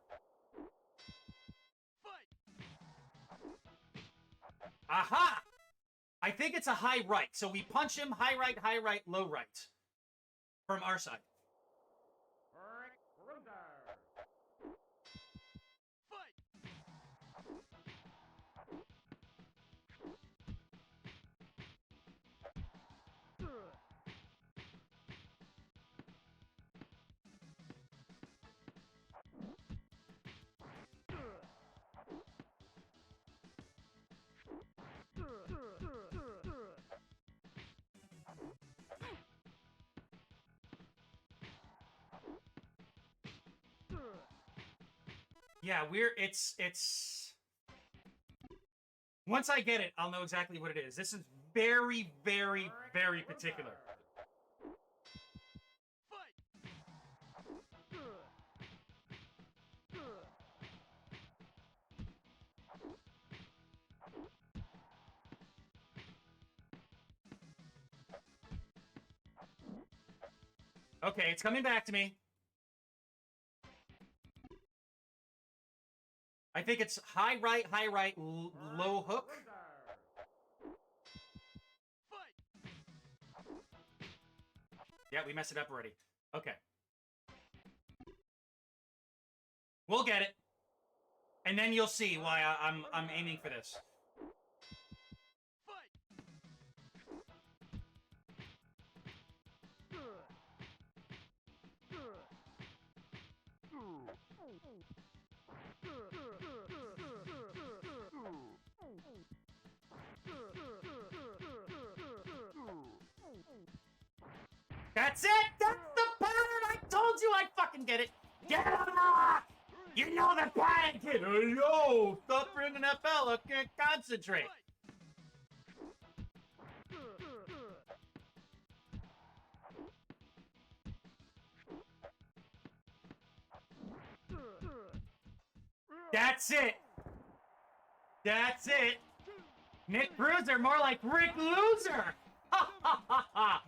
Aha! I think it's a high right. So we punch him high right, low right. From our side. Yeah, it's... Once I get it, I'll know exactly what it is. This is very, very, very particular. Okay, it's coming back to me. I think it's high right, low hook. Yeah, we messed it up already. Okay. We'll get it. And then you'll see why I'm aiming for this. That's it! That's the pattern! I told you I'd fucking get it! Get on the rock! You know the pattern, kid! Hey, yo! Stop bringing that bell! I can't concentrate! That's it! That's it! Nick Bruiser, more like Rick Loser! Ha ha ha ha!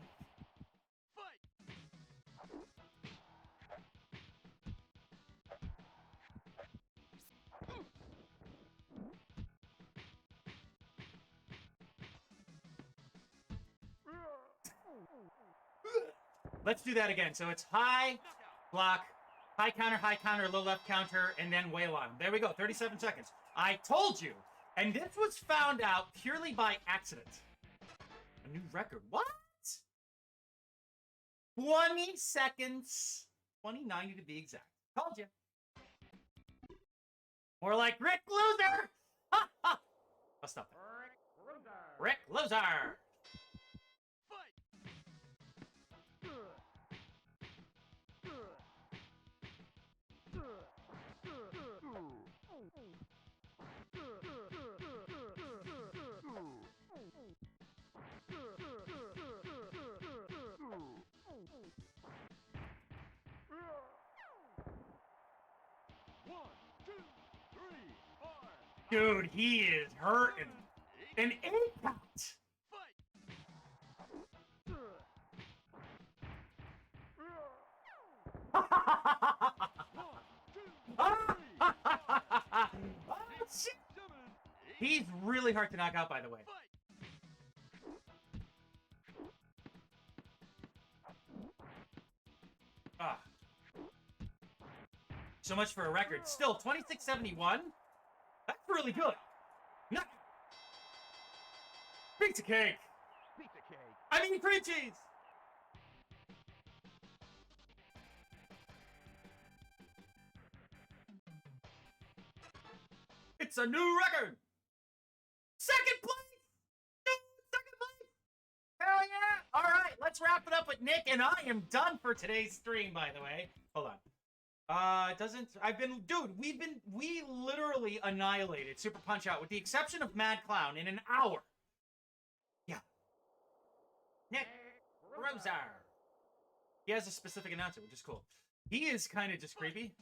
Let's do that again. So it's high, block, high counter, low left counter, and then wail on. There we go, 37 seconds. I told you! And this was found out purely by accident. A new record. What? 20 seconds. 2090 to be exact. Told you. More like Rick Loser! Ha ha! I'll stop there. Rick Loser! Dude, he is hurting. An 8 count. Oh, shit. He's really hard to knock out, by the way. Ah. So much for a record. Still, 2671. That's really good. No. Pizza cake. Pizza cake. I mean cream cheese. It's a new record. Second place. Second place. Hell yeah. All right, let's wrap it up with Nick, and I am done for today's stream, by the way. Hold on. We literally annihilated Super PunchOut with the exception of Mad Clown in an hour. Yeah. Nick Rosar. He has a specific announcer, which is cool. He is kind of just creepy.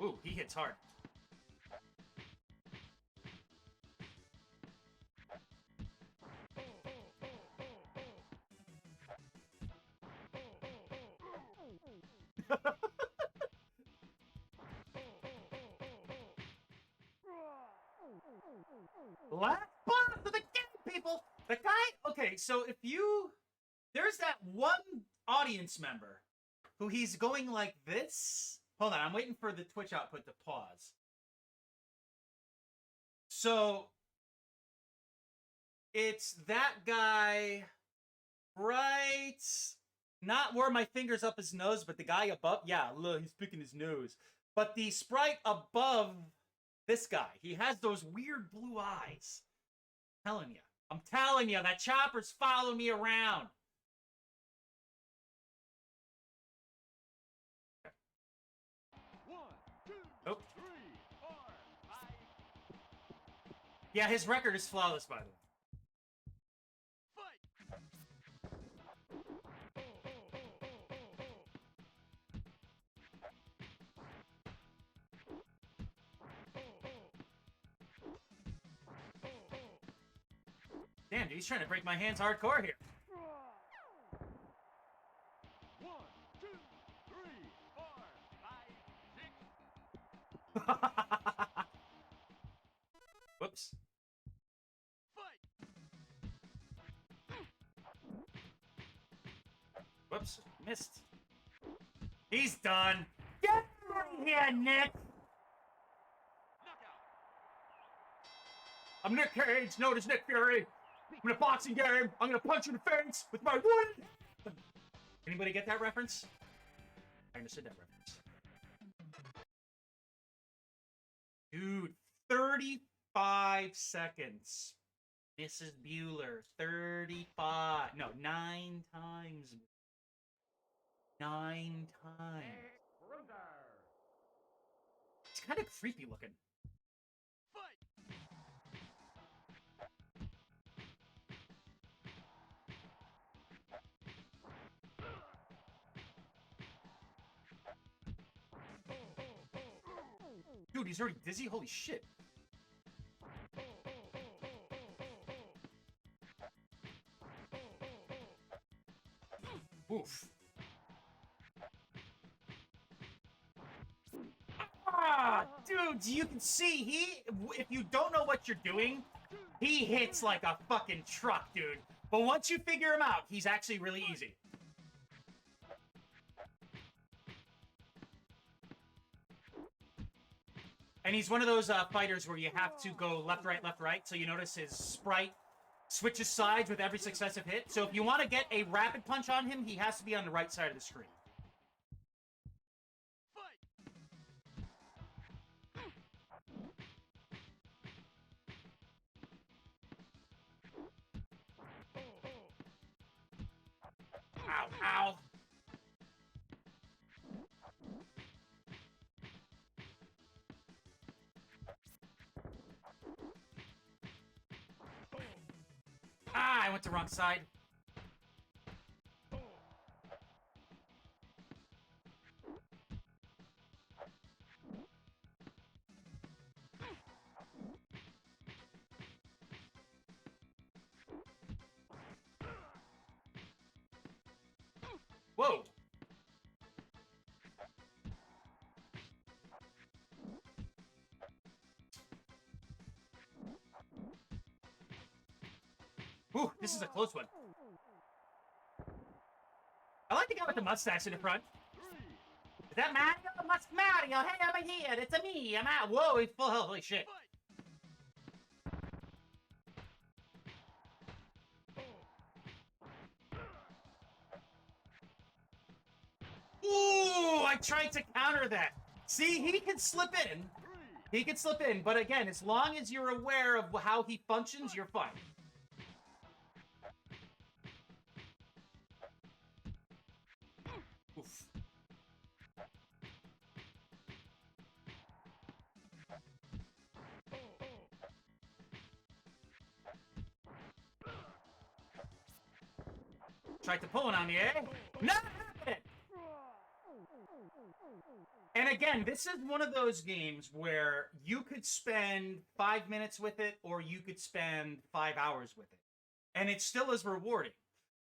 Ooh, he hits hard. Last boss of the game, people! The guy... Okay, so if you... There's that one audience member who he's going like this. Hold on, I'm waiting for the Twitch output to pause. So... It's that guy... Right... Not where my finger's up his nose, but the guy above... Yeah, look, he's picking his nose. But the sprite above this guy, he has those weird blue eyes. I'm telling you, that chopper's following me around. One, two, Oh. 3, 4, 5. Yeah, his record is flawless, by the way. Damn, dude, he's trying to break my hands hardcore here. 1, 2, 3, 4, 5, 6. Whoops. Fight! Whoops. Missed. He's done. Get out of here, Nick! Knockout! I'm Nick Cage, known as Nick Fury. I'm in a boxing game. I'm gonna punch you in the face with my wood. Anybody get that reference? I understood that reference. Dude, 35 seconds. Mrs. Bueller, 35. No, 9 times. 9 times. It's kind of creepy looking. Fight! Dude, he's already dizzy? Holy shit. Oof. Ah, dude, you can see, if you don't know what you're doing, he hits like a fucking truck, dude. But once you figure him out, he's actually really easy. And he's one of those fighters where you have to go left, right. So you notice his sprite switches sides with every successive hit. So if you want to get a rapid punch on him, he has to be on the right side of the screen. Ow, ow. Ah, I went the wrong side. Whoa. Ooh, this is a close one. I like the guy with the mustache in the front. Is that Mario? Mario, hey, I'm here. It's a me. I'm out. Whoa, he's full health. Holy shit. Ooh, I tried to counter that. See, he can slip in. He can slip in, but again, as long as you're aware of how he functions, you're fine. Oof. Tried to pull one on me, eh? Not happening! And again, this is one of those games where you could spend 5 minutes with it, or you could spend 5 hours with it. And it still is rewarding.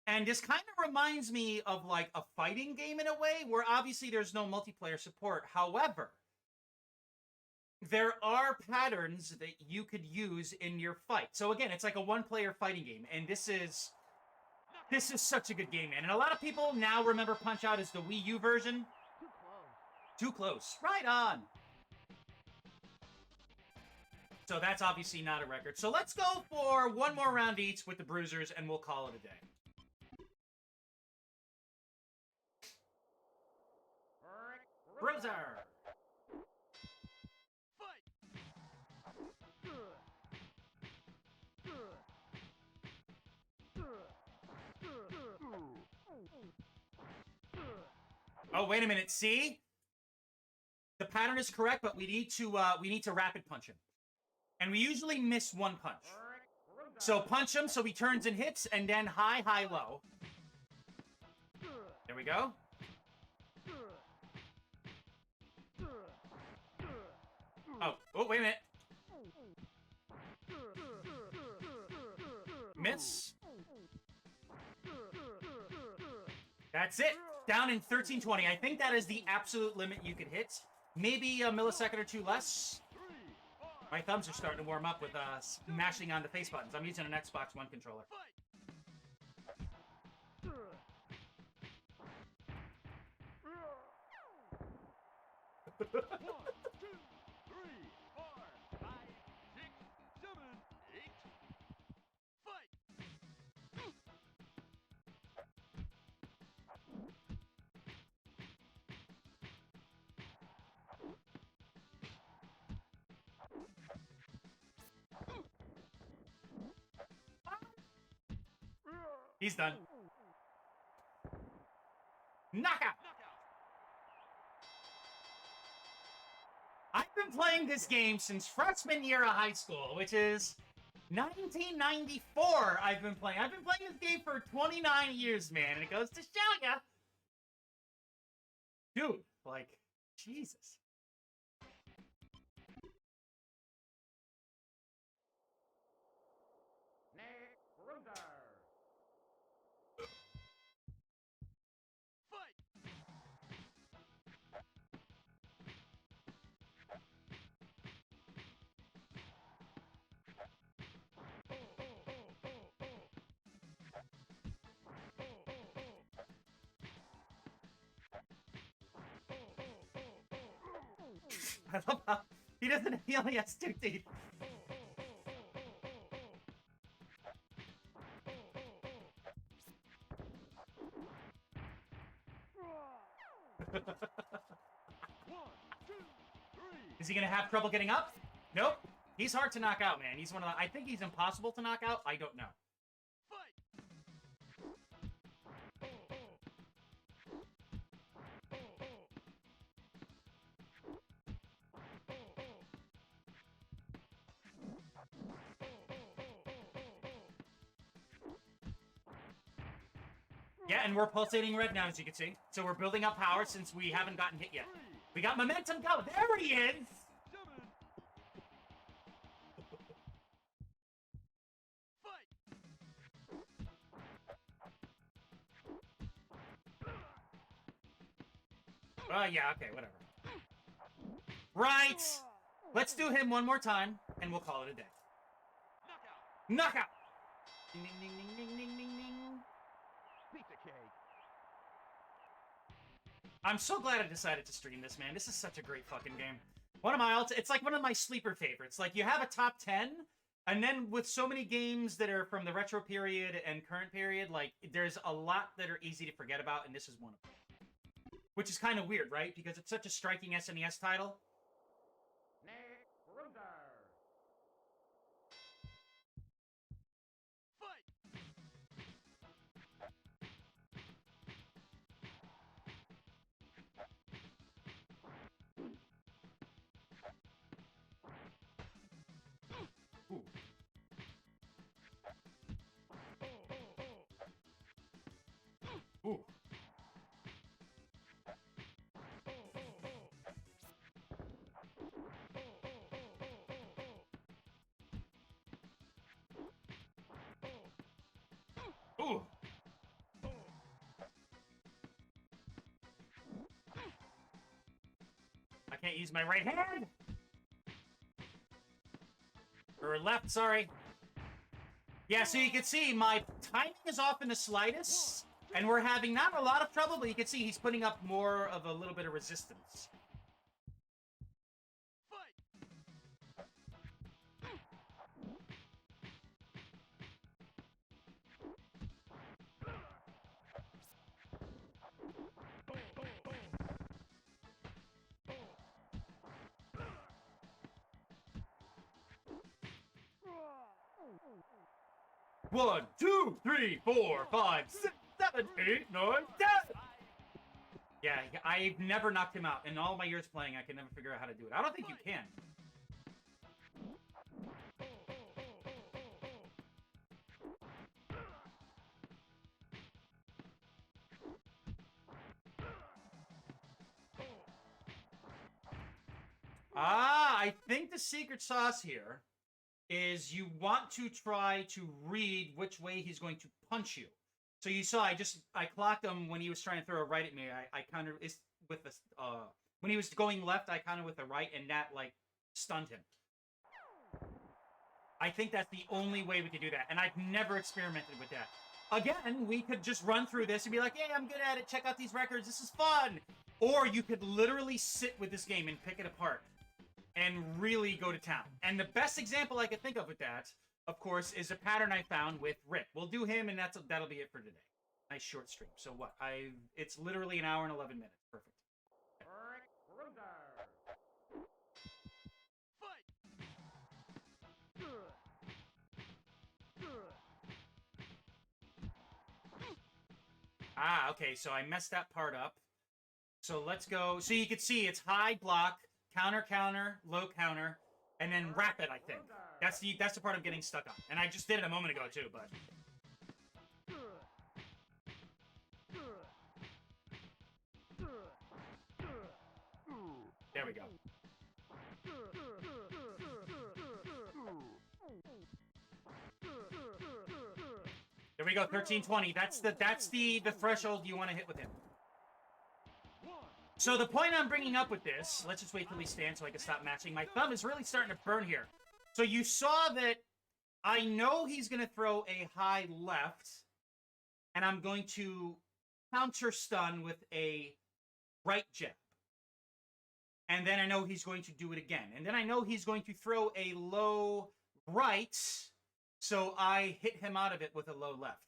And this kind of reminds me of like a fighting game in a way, where obviously there's no multiplayer support. However, there are patterns that you could use in your fight. So again, it's like a one-player fighting game, and this is such a good game, man. And a lot of people now remember Punch-Out as the Wii U version. Too close. Right on. So that's obviously not a record. So let's go for one more round each with the Bruisers, and we'll call it a day. Bruiser! Oh, wait a minute. See? The pattern is correct, but we need to rapid punch him. And we usually miss one punch. So punch him so he turns and hits, and then high, high, low. There we go. Oh, wait a minute. Miss. That's it. Down in 1320. I think that is the absolute limit you could hit. Maybe a millisecond or two less. My thumbs are starting to warm up with mashing on the face buttons. I'm using an Xbox One controller. One, two, three, four, five, six, seven, eight. Fight! He's done. Knockout! I've been playing this game since freshman year of high school, which is 1994 I've been playing. I've been playing this game for 29 years, man, and it goes to show ya. Dude, like, Jesus. Fight! I love how he doesn't, he only has 2 teeth. One, two, three. Is he gonna have trouble getting up? Nope. He's hard to knock out, man. He's one of the, I think he's impossible to knock out. I don't know. Fight! Yeah, and we're pulsating red now, as you can see. So we're building up power since we haven't gotten hit yet. We got momentum going. There he is! Seven. Fight! Yeah, okay, whatever. Right! Let's do him one more time, and we'll call it a day. Knockout! Knockout! Ding, ding, ding, ding, ding, ding, ding, ding. Pizza cake. I'm so glad I decided to stream this, man. This is such a great fucking game. One of my it's like one of my sleeper favorites. Like, you have a top 10, and then with so many games that are from the retro period and current period, like, there's a lot that are easy to forget about, and this is one of them. Which is kind of weird, right? Because it's such a striking SNES title. Fight! Ooh. Ooh. Ooh. I can't use my right hand. Or left, sorry. Yeah, so you can see my timing is off in the slightest, and we're having not a lot of trouble, but you can see he's putting up more of a little bit of resistance. Fight! One, two, three, four, five, 6, 7, 8, 9, 10. Yeah, I've never knocked him out. In all my years playing, I can never figure out how to do it. I don't think you can. Ah, I think the secret sauce here is you want to try to read which way he's going to punch you. So you saw I clocked him when he was trying to throw a right at me. I kind of is with the when he was going left, I countered with the right, and that like stunned him. I think that's the only way we could do that, and I've never experimented with that. Again, we could just run through this and be like, hey, I'm good at it, check out these records, this is fun! Or you could literally sit with this game and pick it apart and really go to town. And the best example I could think of with that, of course, is a pattern I found with Rick. We'll do him, and that'll be it for today. Nice short stream. So what? It's literally an hour and 11 minutes. Perfect. Ah, okay, so I messed that part up. So let's go. So you can see it's high block, counter, counter, low counter, and then rapid, I think. That's the part I'm getting stuck on. And I just did it a moment ago, too, but... There we go. There we go, 1320. That's the threshold you want to hit with him. So the point I'm bringing up with this, let's just wait till he stands so I can stop matching. My thumb is really starting to burn here. So you saw that I know he's going to throw a high left, and I'm going to counter stun with a right jab. And then I know he's going to do it again. And then I know he's going to throw a low right, so I hit him out of it with a low left.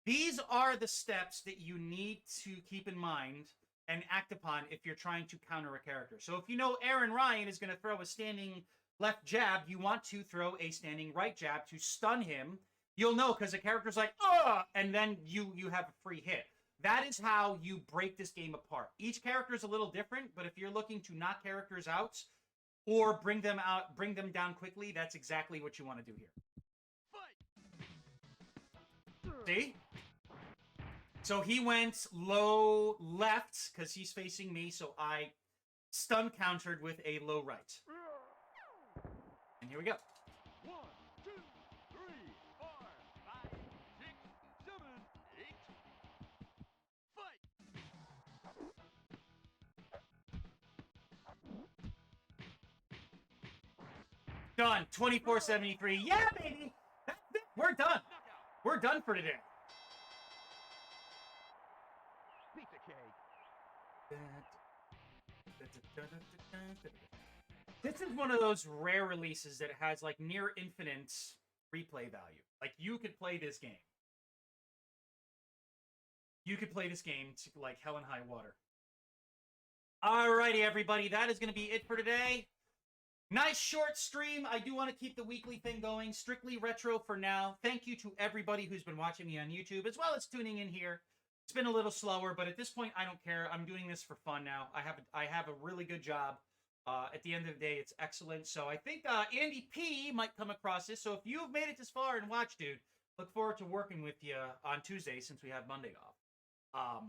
These are the steps that you need to keep in mind and act upon if you're trying to counter a character. So if you know Aaron Ryan is going to throw a standing left jab, you want to throw a standing right jab to stun him. You'll know because the character's like, oh, and then you have a free hit. That is how you break this game apart. Each character is a little different, but if you're looking to knock characters out or bring them down quickly, that's exactly what you want to do here. See? So he went low left because he's facing me, so I stun countered with a low right. And here we go. 1, 2, 3, 4, 5, 6, 7, 8. Fight! Done. 2473. Yeah, baby! That's it. We're done. We're done for today. Pizza cake. This is one of those rare releases that has like near infinite replay value. Like you could play this game. You could play this game to like hell and high water. Alrighty, everybody. That is going to be it for today. Nice short stream. I do want to keep the weekly thing going. Strictly retro for now. Thank you to everybody who's been watching me on YouTube, as well as tuning in here. It's been a little slower, but at this point, I don't care. I'm doing this for fun now. I have a really good job. At the end of the day, it's excellent. So I think Andy P might come across this. So if you've made it this far and watched, dude, look forward to working with you on Tuesday since we have Monday off.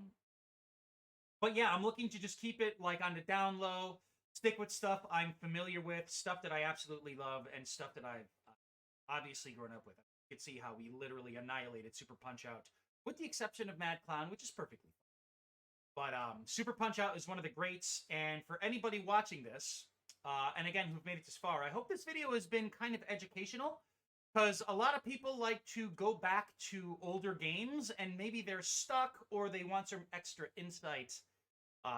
But yeah, I'm looking to just keep it like on the down low. Stick with stuff I'm familiar with, stuff that I absolutely love, and stuff that I've obviously grown up with. You can see how we literally annihilated Super PunchOut, with the exception of Mad Clown, which is perfectly fine. But Super PunchOut is one of the greats, and for anybody watching this, and again, who've made it this far, I hope this video has been kind of educational, because a lot of people like to go back to older games, and maybe they're stuck, or they want some extra insight.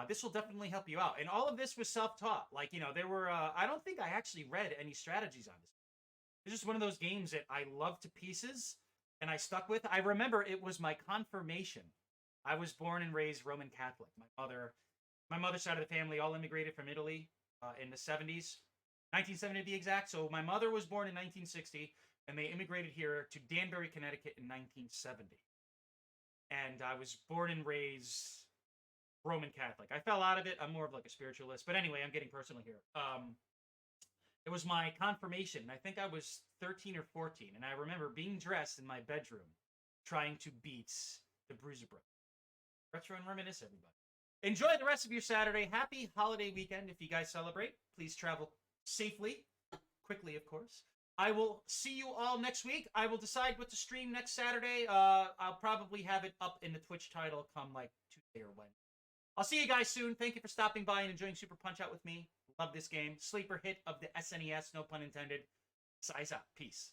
This will definitely help you out. And all of this was self-taught. Like, you know, there were, I don't think I actually read any strategies on this. It's just one of those games that I love to pieces, and I stuck with. I remember it was my confirmation. I was born and raised Roman Catholic. My mother's side of the family all immigrated from Italy in the 70s. 1970 to be exact. So my mother was born in 1960, and they immigrated here to Danbury, Connecticut in 1970. And I was born and raised Roman Catholic. I fell out of it. I'm more of like a spiritualist. But anyway, I'm getting personal here. It was my confirmation. I think I was 13 or 14. And I remember being dressed in my bedroom trying to beat the Bruiser Brothers. Retro and Reminisce, everybody. Enjoy the rest of your Saturday. Happy holiday weekend if you guys celebrate. Please travel safely. Quickly, of course. I will see you all next week. I will decide what to stream next Saturday. I'll probably have it up in the Twitch title come like Tuesday or Wednesday. I'll see you guys soon. Thank you for stopping by and enjoying Super Punch-Out with me. Love this game. Sleeper hit of the SNES, no pun intended. Size up. Peace.